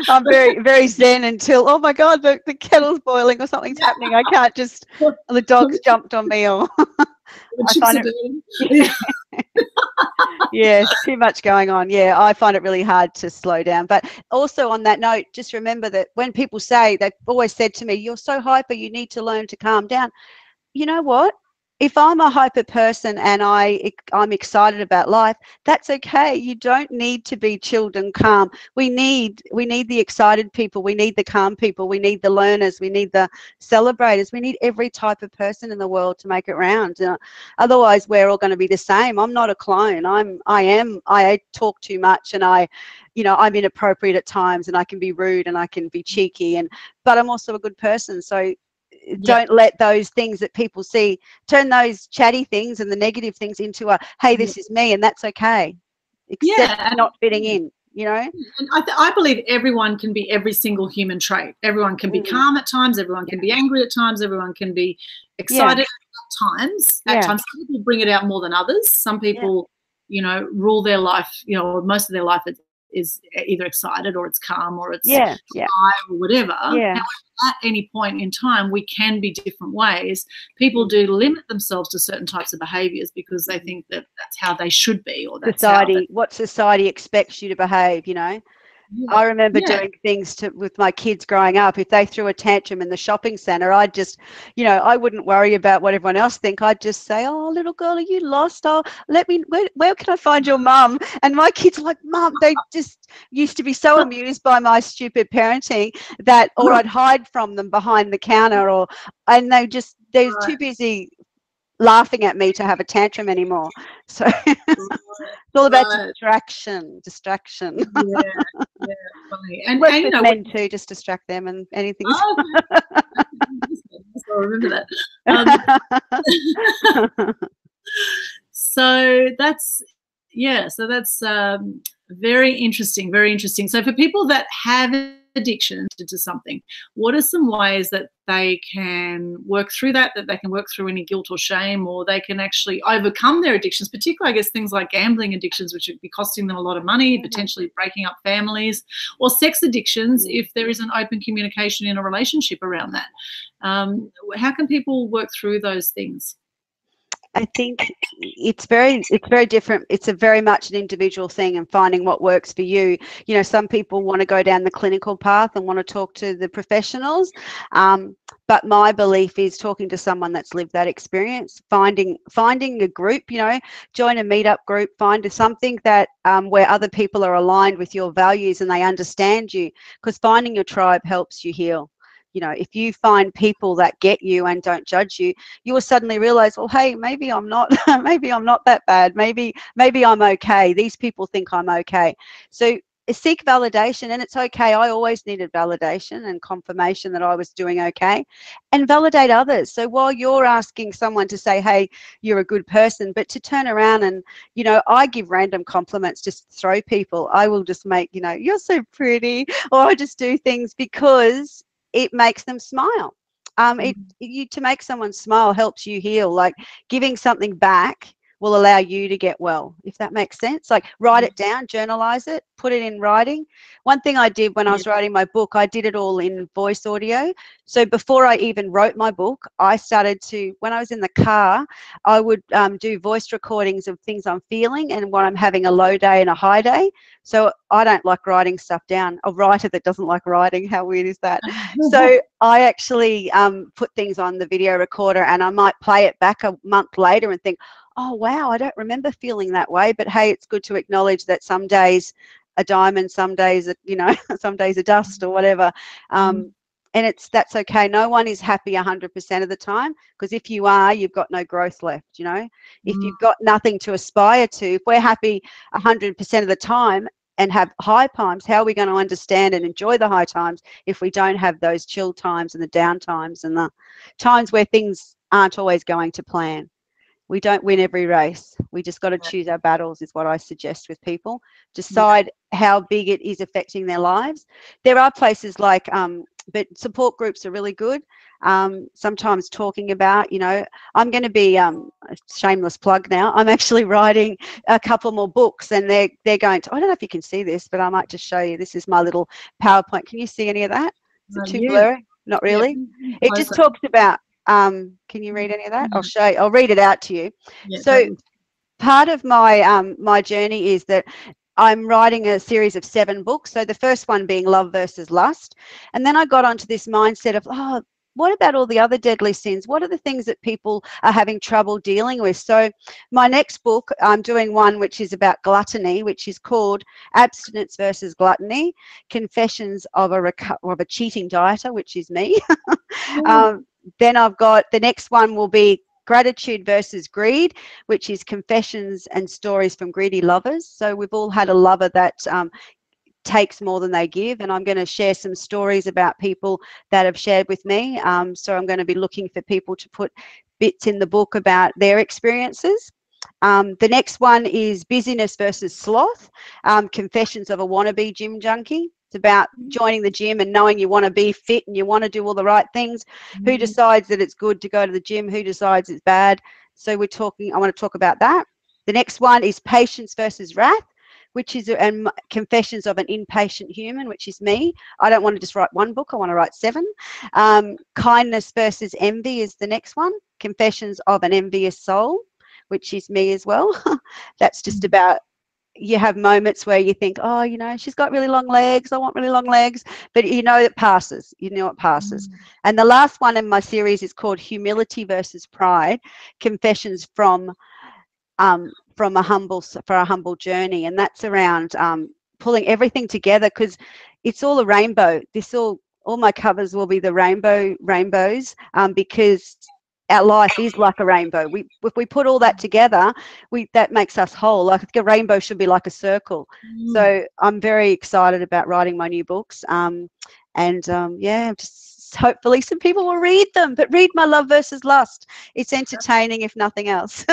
I'm very, very zen until, oh my God, the kettle's boiling or something's happening. I can't just, the dog's jumped on me or I find too much going on. Yeah, I find it really hard to slow down. But also on that note, just remember that when people say, they've always said to me, you're so hyper, you need to learn to calm down. You know what? If I'm a hyper person and I'm excited about life, that's okay. You don't need to be chilled and calm. We need the excited people. We need the calm people. We need the learners. We need the celebrators. We need every type of person in the world to make it round. Otherwise, we're all going to be the same. I'm not a clone. I talk too much, and I'm inappropriate at times, and I can be rude and I can be cheeky, but I'm also a good person. So don't let those things that people see, turn those chatty things and the negative things into a, hey, this is me, and that's okay. Except not fitting in, And I believe everyone can be every single human trait. Everyone can be calm at times. Everyone can be angry at times. Everyone can be excited at times. At times, some people bring it out more than others. Some people, rule their life, most of their life is either excited or it's calm or it's high or whatever. However, at any point in time, we can be different ways. People do limit themselves to certain types of behaviours because they think that that's how they should be, or that's what society expects you to behave. I remember doing things with my kids growing up. If they threw a tantrum in the shopping centre, I'd just, I wouldn't worry about what everyone else think. I'd just say, oh, little girl, are you lost? Oh, where can I find your mum? And my kids are like, Mum, they just used to be so amused by my stupid parenting or I'd hide from them behind the counter, and they're too busy laughing at me to have a tantrum anymore. So it's all about distraction. Funny. And men too, just distract them and anything. I'll remember that. So that's very interesting, very interesting. So for people that have addiction to something, what are some ways that they can work through that they can work through any guilt or shame, or they can actually overcome their addictions, particularly I guess things like gambling addictions, which would be costing them a lot of money, potentially breaking up families, or sex addictions if there isn't open communication in a relationship around that? How can people work through those things? I think it's very different. It's a very much an individual thing, and finding what works for you. Some people want to go down the clinical path and want to talk to the professionals. But my belief is talking to someone that's lived that experience, finding a group, join a meetup group, find something that where other people are aligned with your values and they understand you, because finding your tribe helps you heal. If you find people that get you and don't judge you, you will suddenly realize, well, hey, maybe I'm not that bad. Maybe I'm okay. These people think I'm okay. So seek validation, and it's okay. I always needed validation and confirmation that I was doing okay, and validate others. So while you're asking someone to say, hey, you're a good person, but to turn around and, I give random compliments, just throw people. I will just make, you're so pretty, or I just do things because it makes them smile. To make someone smile helps you heal. Like giving something back will allow you to get well, if that makes sense. Like write it down, journalize it, put it in writing. One thing I did when I was writing my book, I did it all in voice audio. So before I even wrote my book, I started to, when I was in the car, I would do voice recordings of things I'm feeling and when I'm having a low day and a high day. So I don't like writing stuff down. A writer that doesn't like writing, how weird is that? So I actually put things on the video recorder, and I might play it back a month later and think, oh, wow, I don't remember feeling that way. But hey, it's good to acknowledge that some days a diamond, some days, you know, some days a dust or whatever. And that's okay. No one is happy 100% of the time, because if you are, you've got no growth left, you know. If you've got nothing to aspire to, if we're happy 100% of the time and have high times, how are we going to understand and enjoy the high times if we don't have those chill times and the down times and the times where things aren't always going to plan? We don't win every race. We just got to choose our battles, is what I suggest with people. Decide how big it is affecting their lives. There are places like, but support groups are really good. Sometimes talking about, you know, I'm going to be a shameless plug now. I'm actually writing a couple more books, and they're going to, I don't know if you can see this, but I might just show you. This is my little PowerPoint. Can you see any of that? Is it too blurry? Not really. It just talks about, can you read any of that? I'll show you. I'll read it out to you. So part of my my journey is that I'm writing a series of 7 books. So the first one being Love versus Lust. And then I got onto this mindset of, oh, what about all the other deadly sins? What are the things that people are having trouble dealing with? So my next book, I'm doing one which is about gluttony, which is called Abstinence versus Gluttony, Confessions of a Cheating Dieter, which is me. Then I've got, the next one will be Gratitude versus Greed, which is Confessions and Stories from Greedy Lovers. So we've all had a lover that takes more than they give, and I'm going to share some stories about people that have shared with me. So I'm going to be looking for people to put bits in the book about their experiences. The next one is Busyness versus Sloth, Confessions of a Wannabe Gym Junkie. It's about joining the gym and knowing you want to be fit and you want to do all the right things. Who decides that it's good to go to the gym? Who decides it's bad? So I want to talk about that. The next one is Patience versus Wrath, which is Confessions of an Impatient Human, which is me. I don't want to just write one book. I want to write 7. Kindness versus Envy is the next one. Confessions of an Envious Soul, which is me as well. That's just about, you have moments where you think, oh, you know, she's got really long legs, I want really long legs, but you know it passes. You know it passes. And the last one in my series is called Humility versus Pride, Confessions from a humble journey. And that's around pulling everything together, because it's all a rainbow. All my covers will be the rainbows, because our life is like a rainbow. If we put all that together, that makes us whole. Like a rainbow should be like a circle. So I'm very excited about writing my new books. Just hopefully some people will read them. But read my Love versus Lust. It's entertaining, if nothing else.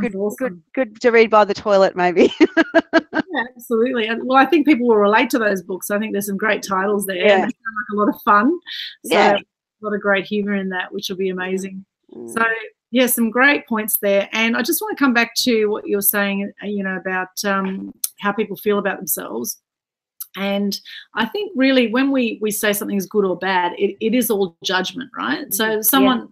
Good to read by the toilet, maybe. Yeah, absolutely. Well, I think people will relate to those books. I think there's some great titles there. Yeah. And they sound like a lot of fun. So a lot of great humor in that, which will be amazing. So yeah, some great points there. And I just want to come back to what you're saying, you know, about how people feel about themselves. And I think really when we say something is good or bad, it is all judgment, right? So someone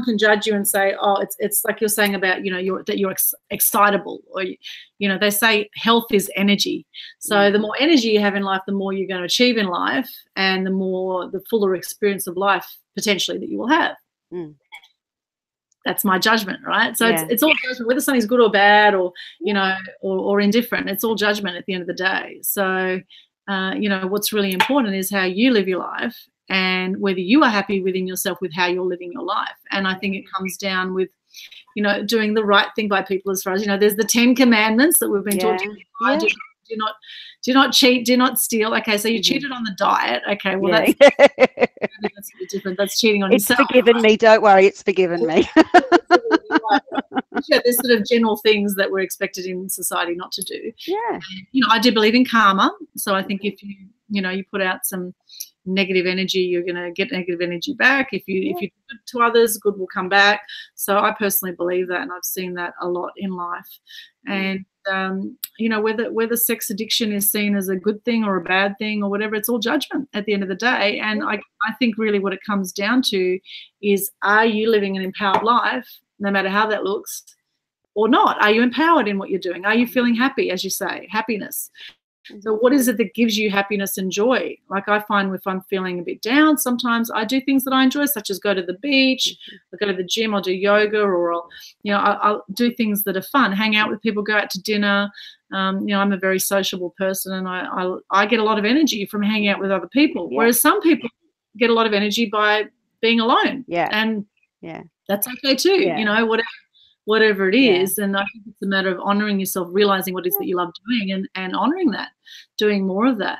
can judge you and say, oh, it's like you're saying about, you know, that you're excitable, or, you know, they say health is energy. So the more energy you have in life, the more you're going to achieve in life, and the fuller experience of life potentially that you will have. That's my judgment, right? So it's all judgment, whether something's good or bad, or, you know, or indifferent. It's all judgment at the end of the day. So, you know, what's really important is how you live your life, and whether you are happy within yourself with how you're living your life. And I think it comes down with, you know, doing the right thing by people, as far as, you know, there's the 10 commandments that we've been talking about. Do not cheat, do not steal. Okay, so you cheated on the diet. Okay, well that's a bit different. That's cheating on yourself. It's forgiven me. Don't worry, it's forgiven me. Yeah, there's sort of general things that we're expected in society not to do. Yeah. And, you know, I do believe in karma. So I think if you put out some negative energy, you're going to get negative energy back. If you do good to others, good will come back. So I personally believe that, and I've seen that a lot in life. And you know, whether sex addiction is seen as a good thing or a bad thing or whatever, it's all judgment at the end of the day. And I think really what it comes down to is, are you living an empowered life, no matter how that looks, or not? Are you empowered in what you're doing? Are you feeling happy, as you say, happiness? So what is it that gives you happiness and joy? Like I find if I'm feeling a bit down, sometimes I do things that I enjoy, such as go to the beach, I go to the gym, I'll do yoga, or I'll do things that are fun, hang out with people, go out to dinner. I'm a very sociable person, and I get a lot of energy from hanging out with other people, whereas some people get a lot of energy by being alone. And that's okay too, whatever it is. And I think it's a matter of honoring yourself, realizing what it is that you love doing, and honoring that, doing more of that.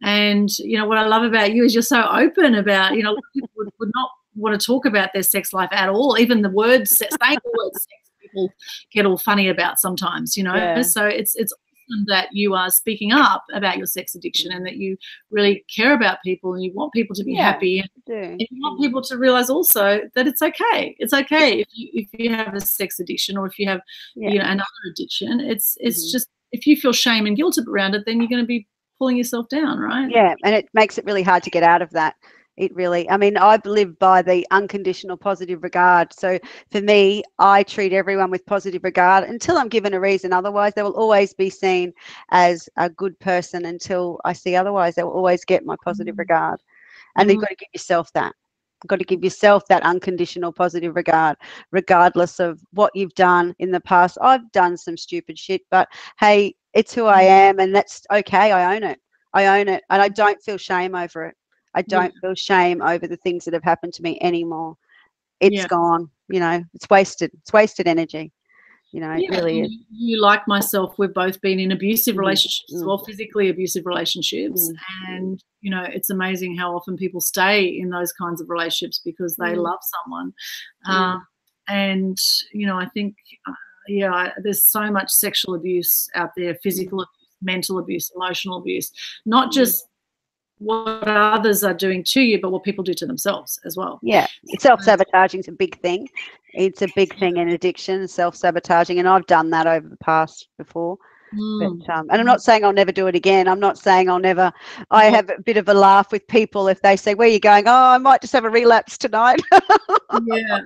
And what I love about you is you're so open about, people would not want to talk about their sex life at all. Even the words, saying the word sex, people get all funny about sometimes, So it's awesome that you are speaking up about your sex addiction, and that you really care about people, and you want people to be happy, and you want people to realize also that it's okay. It's okay if you have a sex addiction, or if you have another addiction. It's just, if you feel shame and guilt around it, then you're going to be pulling yourself down, right? Yeah, and it makes it really hard to get out of that. It really, I mean, I live by the unconditional positive regard. So for me, I treat everyone with positive regard until I'm given a reason. Otherwise, they will always be seen as a good person until I see otherwise. They will always get my positive regard. And you've got to give yourself that. You've got to give yourself that unconditional positive regard, regardless of what you've done in the past. I've done some stupid shit, but hey, it's who I am, and that's okay. I own it. I own it, and I don't feel shame over it. I don't feel shame over the things that have happened to me anymore. It's gone, it's wasted. It's wasted energy. It really is. You, like myself, we've both been in abusive relationships, well, physically abusive relationships. And, it's amazing how often people stay in those kinds of relationships because they love someone. And, I think, there's so much sexual abuse out there, physical abuse, mental abuse, emotional abuse, not just what others are doing to you, but what people do to themselves as well. Yeah, self-sabotaging is a big thing. It's a big thing in addiction, self-sabotaging, and I've done that over the past before. But, and I'm not saying I'll never do it again. I'm not saying I'll never. I have a bit of a laugh with people if they say, "Where are you going?" "Oh, I might just have a relapse tonight." I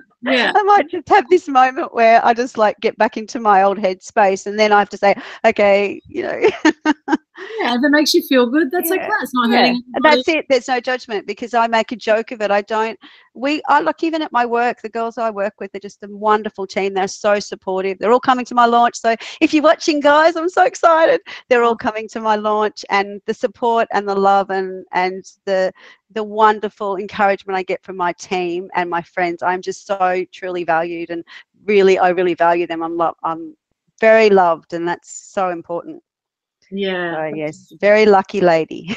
might just have this moment where I just get back into my old headspace, and then I have to say, "Okay, if it makes you feel good, that's okay. It's not hurting. And that's it. There's no judgment, because I make a joke of it. I look, even at my work, the girls I work with are just a wonderful team. They're so supportive. They're all coming to my launch. So if you're watching, guys, I'm so excited. They're all coming to my launch, and the support and the love and the wonderful encouragement I get from my team and my friends. I'm just so truly valued, and I really value them. I'm very loved, and that's so important. So, yes, very lucky lady.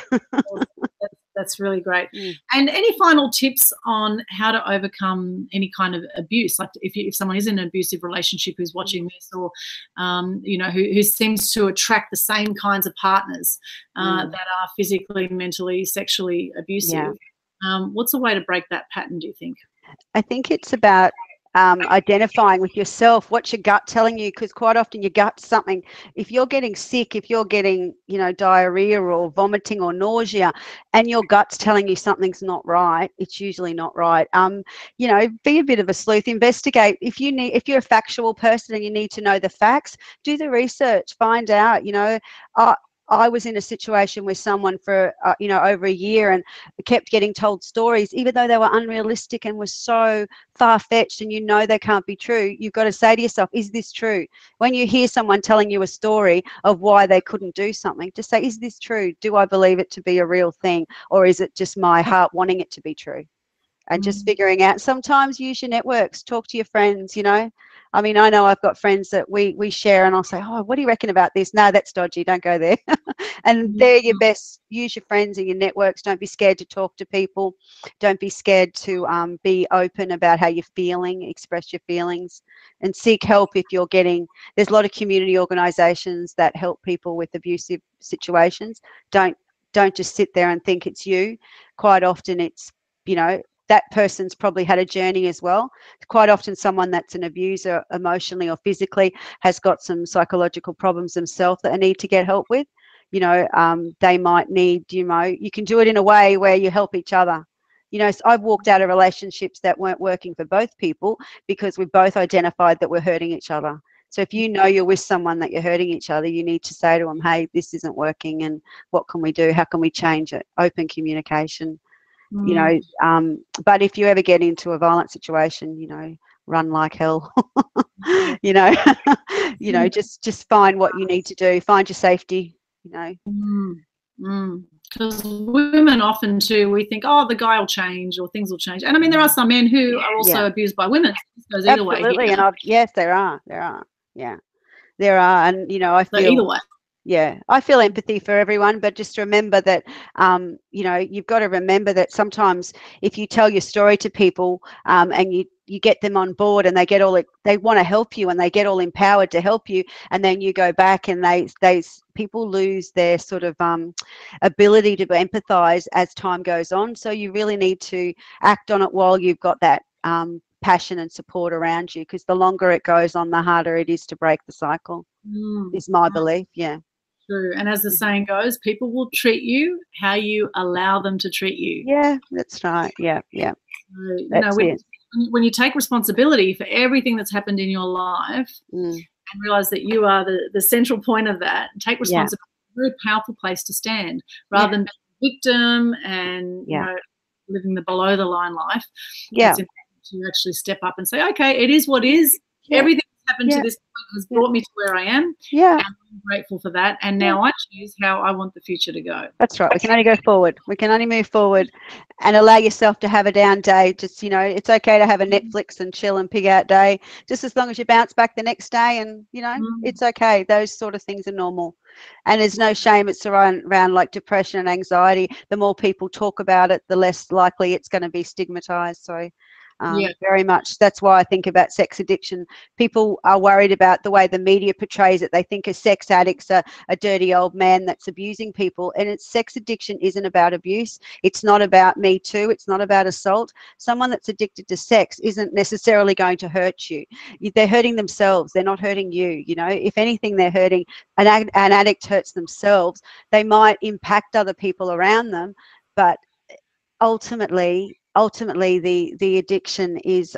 That's really great. And any final tips on how to overcome any kind of abuse? Like if someone is in an abusive relationship who's watching this, or who seems to attract the same kinds of partners that are physically, mentally, sexually abusive, what's a way to break that pattern, do you think? I think it's about identifying with yourself, what's your gut telling you, because quite often your gut's something. If you're getting sick, if you're getting diarrhea or vomiting or nausea, and your gut's telling you something's not right, it's usually not right. Be a bit of a sleuth, investigate. If you're a factual person and you need to know the facts, do the research, find out. I was in a situation with someone for over a year, and kept getting told stories, even though they were unrealistic and were so far-fetched, and they can't be true. You've got to say to yourself, is this true? When you hear someone telling you a story of why they couldn't do something, just say, is this true? Do I believe it to be a real thing, or is it just my heart wanting it to be true? And just figuring out, sometimes use your networks, talk to your friends. I mean, I know I've got friends that we share, and I'll say, "Oh, what do you reckon about this?" "No, that's dodgy. Don't go there." And they're your best. Use your friends and your networks. Don't be scared to talk to people. Don't be scared to be open about how you're feeling. Express your feelings, and seek help if you're getting. There's a lot of community organisations that help people with abusive situations. Don't just sit there and think it's you. Quite often, it's that person's probably had a journey as well. Quite often someone that's an abuser, emotionally or physically, has got some psychological problems themselves that they need to get help with. They might need, you can do it in a way where you help each other. So I've walked out of relationships that weren't working for both people because we both identified that we're hurting each other. So if you know you're with someone that you're hurting each other, you need to say to them, hey, this isn't working, and what can we do? How can we change it? Open communication. You know, but if you ever get into a violent situation, you know, run like hell. You know, you know, just find what you need to do, find your safety, you know. Because women often too, we think, oh, the guy will change or things will change. And I mean, there are some men who are also abused by women. It goes either way. Absolutely. And yes, there are. Yeah, there are. And, you know, I feel either way. Yeah, I feel empathy for everyone, but just remember that, you know, you've got to remember that sometimes if you tell your story to people and you get them on board and they want to help you and they get all empowered to help you, and then you go back and people lose their sort of ability to empathize as time goes on. So you really need to act on it while you've got that passion and support around you, because the longer it goes on, the harder it is to break the cycle, is my belief. Yeah. True. And as the saying goes, people will treat you how you allow them to treat you. Yeah, that's right. Yeah. So, you know, when you take responsibility for everything that's happened in your life and realize that you are the central point of that, take responsibility. It's a very powerful place to stand, rather than being a victim and you know, living the below the line life. Yeah. It's important to actually step up and say, okay, it is what is. Everything that's happened to this point has brought me to where I am. Yeah. And I'm grateful for that. And now I choose how I want the future to go. That's right. We can only go forward. We can only move forward, and allow yourself to have a down day. Just, you know, it's okay to have a Netflix and chill and pig out day, just as long as you bounce back the next day, and, you know, it's okay. Those sort of things are normal. And there's no shame. It's around like depression and anxiety. The more people talk about it, the less likely it's going to be stigmatized. So very much. That's why I think about sex addiction. People are worried about the way the media portrays it. They think a sex addict's a dirty old man that's abusing people. And sex addiction isn't about abuse. It's not about Me Too. It's not about assault. Someone that's addicted to sex isn't necessarily going to hurt you. They're hurting themselves. They're not hurting you. You know, if anything, they're hurting. An addict hurts themselves. They might impact other people around them, but ultimately the addiction is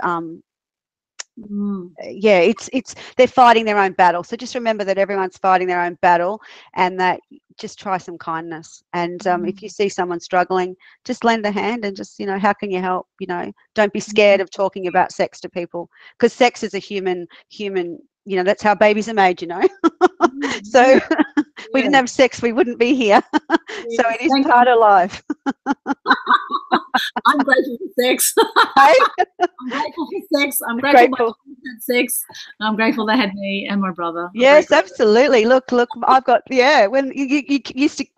it's they're fighting their own battle. So just remember that everyone's fighting their own battle, and that just try some kindness. And if you see someone struggling, just lend a hand and just, you know, how can you help? You know, don't be scared of talking about sex to people, because sex is a human, you know, that's how babies are made, you know. So we didn't have sex, we wouldn't be here. So it is part of life. I'm grateful for sex. I'm grateful for sex. I'm grateful my parents had sex. I'm grateful they had me and my brother. Yes, absolutely. Look, I've got, when we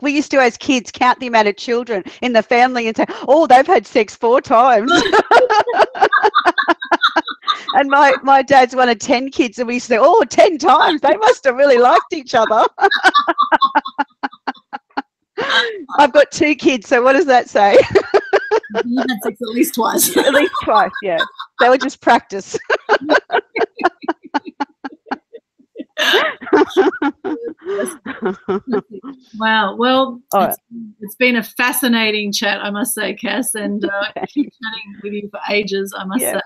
used to as kids count the amount of children in the family and say, oh, they've had sex 4 times. And my dad's one of 10 kids, and we used to say, oh, 10 times. They must have really liked each other. I've got 2 kids, so what does that say? You had sex at least twice. At least twice, yeah. They were just practice. Wow. Well, it's been a fascinating chat, I must say, Cass, and keep chatting with you for ages, I must say.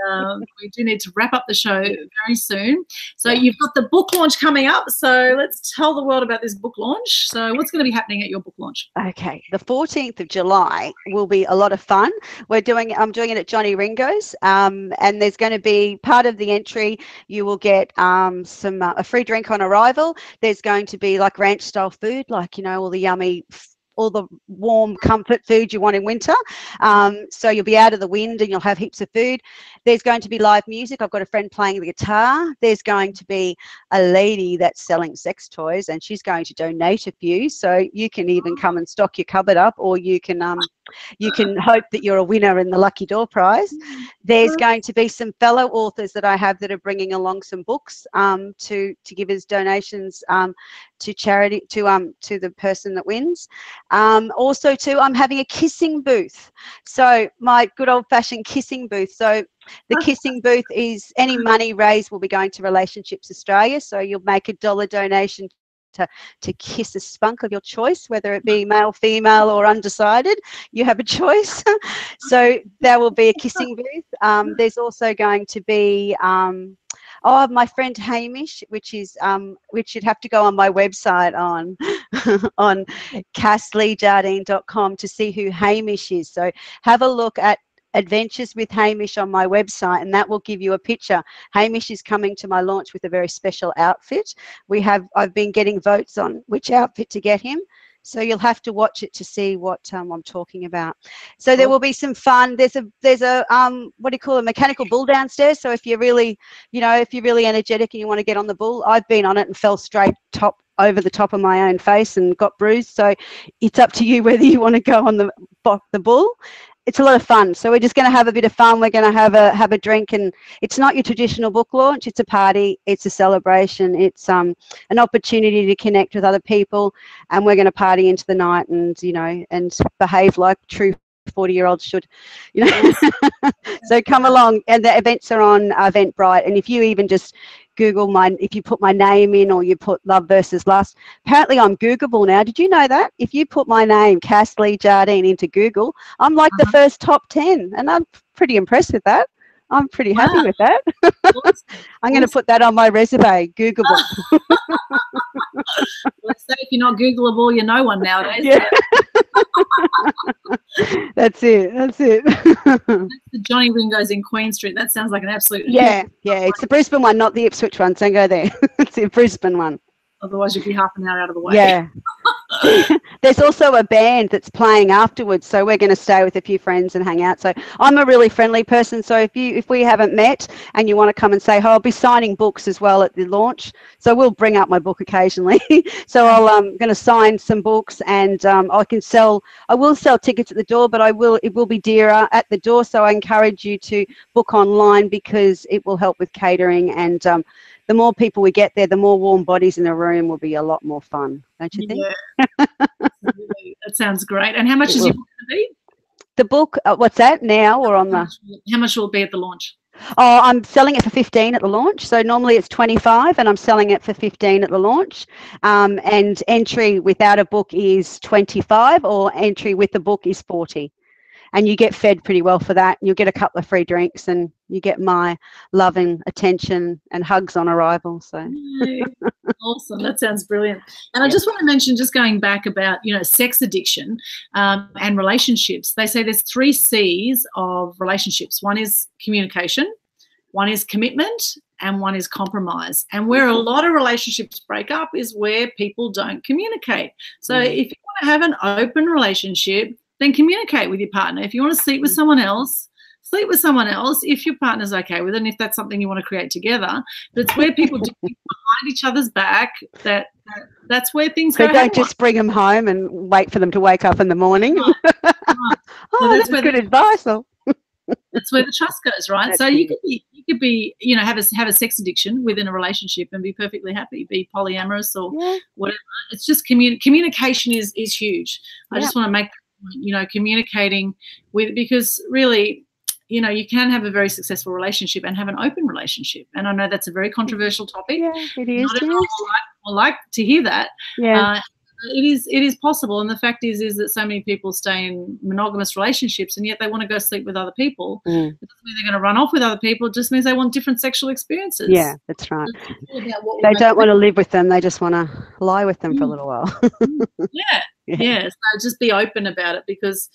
And we do need to wrap up the show very soon. So you've got the book launch coming up. So let's tell the world about this book launch. So what's going to be happening at your book launch? Okay, the 14th of July will be a lot of fun. I'm doing it at Johnny Ringo's, and there's going to be part of the entry. You will get a free drink on arrival. There's going to be like ranch style food, like, you know, all the yummy, all the warm comfort food you want in winter. So you'll be out of the wind and you'll have heaps of food. There's going to be live music. I've got a friend playing the guitar. There's going to be a lady that's selling sex toys, and she's going to donate a few. So you can even come and stock your cupboard up, or you can hope that you're a winner in the lucky door prize. There's going to be some fellow authors that I have that are bringing along some books to give as donations to charity, to the person that wins. Also too, I'm having a kissing booth. So my good old fashioned kissing booth. So the kissing booth is any money raised will be going to Relationships Australia. So you'll make $1 donation to kiss a spunk of your choice, whether it be male, female, or undecided. You have a choice. So there will be a kissing booth. There's also going to be Oh, my friend Hamish, which you'd have to go on my website on on cassleejardine.com to see who Hamish is. So have a look at Adventures with Hamish on my website, and that will give you a picture. Hamish is coming to my launch with a very special outfit. I've been getting votes on which outfit to get him, so you'll have to watch it to see what I'm talking about. So there will be some fun. There's a what do you call it, mechanical bull downstairs. So if you're really, if you're really energetic and you want to get on the bull, I've been on it and fell straight over the top of my own face and got bruised. So it's up to you whether you want to go on the bull. It's a lot of fun. So we're just going to have a bit of fun. We're going to have a drink, and it's not your traditional book launch. It's a party. It's a celebration. It's an opportunity to connect with other people, and we're going to party into the night and, and behave like true 40-year-olds should, So come along, and the events are on Eventbrite. And if you even just Google if you put my name in, or you put Love versus Lust, apparently I'm Googleable now. Did you know that? If you put my name, Cass Lee Jardine, into Google, I'm like the first top 10, and I'm pretty impressed with that. I'm pretty happy with that. I'm going to put that on my resume, Googleable. Let's say if you're not Googleable, you're no one nowadays. Yeah. That's it. That's the Johnny Ringo's in Queen Street. That sounds like an absolute... Yeah. It's the Brisbane one, not the Ipswich one. So don't go there. It's the Brisbane one. Otherwise, you'd be half an hour out of the way. Yeah. There's also a band that's playing afterwards, so we're going to stay with a few friends and hang out. So I'm a really friendly person, so if we haven't met and you want to come and say, I'll be signing books as well at the launch. So we'll bring up my book occasionally. So I'm going to sign some books, and I will sell tickets at the door, but it will be dearer at the door. So I encourage you to book online, because it will help with catering, and the more people we get there, the more warm bodies in the room will be a lot more fun, don't you think? Yeah, that sounds great. And how much is your book going to be? The book, what's that, now or on the... How much will it be at the launch? Oh, I'm selling it for 15 at the launch. So normally it's 25, and I'm selling it for 15 at the launch. And entry without a book is 25, or entry with the book is 40. And you get fed pretty well for that. You'll get a couple of free drinks, and you get my love and attention and hugs on arrival. So awesome. That sounds brilliant. And I just want to mention, just going back about, sex addiction and relationships. They say there's 3 C's of relationships. One is communication, one is commitment, and one is compromise. And where a lot of relationships break up is where people don't communicate. So if you want to have an open relationship, then communicate with your partner. If you want to sleep with someone else, sleep with someone else, if your partner's okay with it, and if that's something you want to create together. But it's where people do things behind each other's back, that's where things go. So don't just bring them home and wait for them to wake up in the morning. Right. So that's good advice. That's where the trust goes, right? That's so you could be, have a sex addiction within a relationship and be perfectly happy, be polyamorous or whatever. It's just communication is huge. I just want to make communicating with, because really, you can have a very successful relationship and have an open relationship. And I know that's a very controversial topic. Yeah, it is. Not everyone will like to hear that. Yeah. It is possible, and the fact is that so many people stay in monogamous relationships, and yet they want to go sleep with other people. It doesn't mean they're going to run off with other people. It just means they want different sexual experiences. Yeah, that's right. They don't want to live with them. They just want to lie with them for a little while. Yeah. So just be open about it, because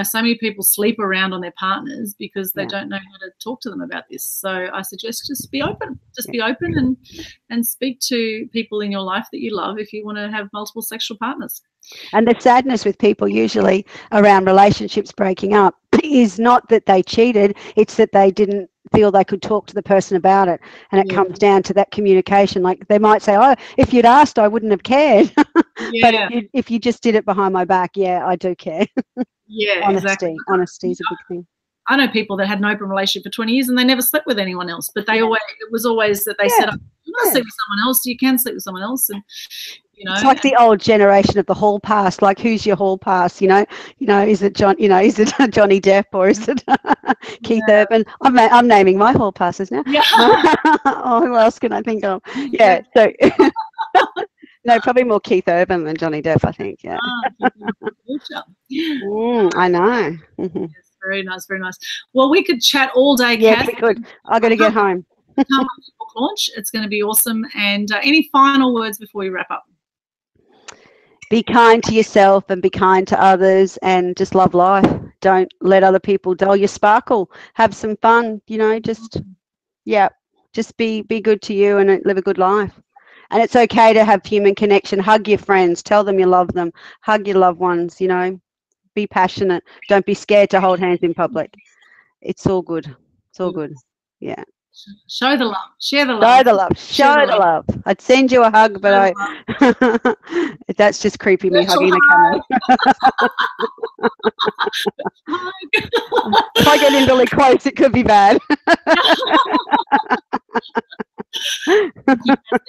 so many people sleep around on their partners because they don't know how to talk to them about this. So I suggest just be open. Just be open and speak to people in your life that you love if you want to have multiple sexual partners. And the sadness with people usually around relationships breaking up is not that they cheated, it's that they didn't feel they could talk to the person about it. And it comes down to that communication. Like they might say, if you'd asked, I wouldn't have cared. But if you just did it behind my back, I do care. Exactly. Honesty is a big thing. I know people that had an open relationship for 20 years and they never slept with anyone else, but it was always that they said, you want to sleep with someone else, you can sleep with someone else. And it's like the old generation of the hall pass. Like, who's your hall pass? Is it John? Is it Johnny Depp, or is it Keith Urban? I'm naming my hall passes now. Yeah. Who else can I think of? Yeah. So no, probably more Keith Urban than Johnny Depp, I think. Yeah. I know. Yes, very nice, very nice. Well, we could chat all day, Yes, Cass. we could. I've got to get home. Can't wait for book launch. It's going to be awesome. And any final words before we wrap up? Be kind to yourself and be kind to others, and just love life. Don't let other people dull your sparkle. Have some fun, you know, just be good to you and live a good life. And it's okay to have human connection. Hug your friends, tell them you love them, hug your loved ones, you know, be passionate. Don't be scared to hold hands in public. It's all good. It's all good. Yeah. Show the love. Share the love. Show the love. Show the love. I'd send you a hug, but that's just creepy, me hugging the camera. If I get in really close, it could be bad. Thank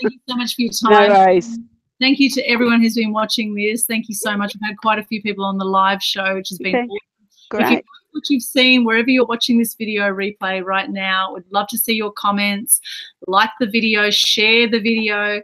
you so much for your time. No worries. Thank you to everyone who's been watching this. Thank you so much. We've had quite a few people on the live show, which has been awesome. Great. If you like what you've seen, wherever you're watching this video replay right now, we'd love to see your comments. Like the video, share the video.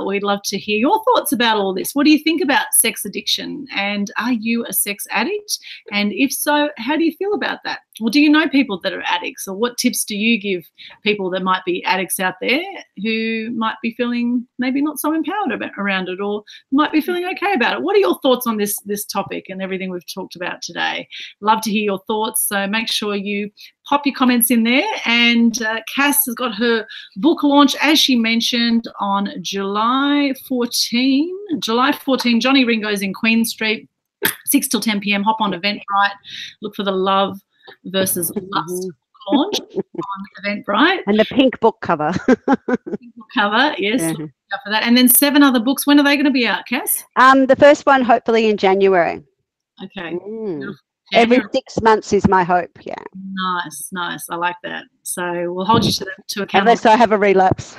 We'd love to hear your thoughts about all this. What do you think about sex addiction? And are you a sex addict? And if so, how do you feel about that? Well, do you know people that are addicts? Or what tips do you give people that might be addicts out there who might be feeling maybe not so empowered around it, or might be feeling okay about it? What are your thoughts on this topic and everything we've talked about today? Love to hear your thoughts. So make sure you pop your comments in there. And Cass has got her book launch, as she mentioned, on July 14. Johnny Ringo's in Queen Street, 6 till 10 p.m. Hop on Eventbrite. Look for the Love versus Lust launch on Eventbrite. And the pink book cover. Pink book cover, yes. Yeah. For that. And then 7 other books. When are they going to be out, Cass? The first one hopefully in January. Okay. Every 6 months is my hope. Yeah. Nice. I like that. So we'll hold you to account. Unless I have a relapse.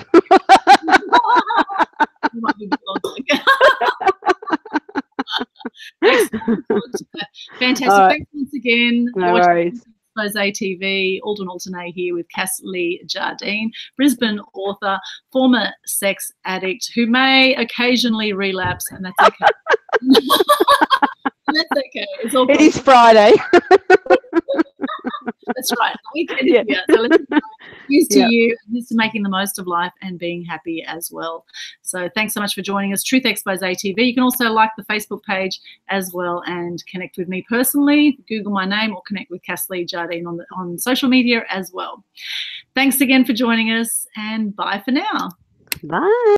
Fantastic. Thanks once again. No worries. Xpose TV, Aldwyn Altuney here with Cass Lee Jardine, Brisbane author, former sex addict who may occasionally relapse, and that's okay. That's okay. It's all. It is Friday. That's right. The weekend is here. So let's use to you, use to making the most of life and being happy as well. So thanks so much for joining us. Truth Xpose TV. You can also like the Facebook page as well and connect with me personally. Google my name or connect with Cass Lee Jardine on social media as well. Thanks again for joining us, and bye for now. Bye.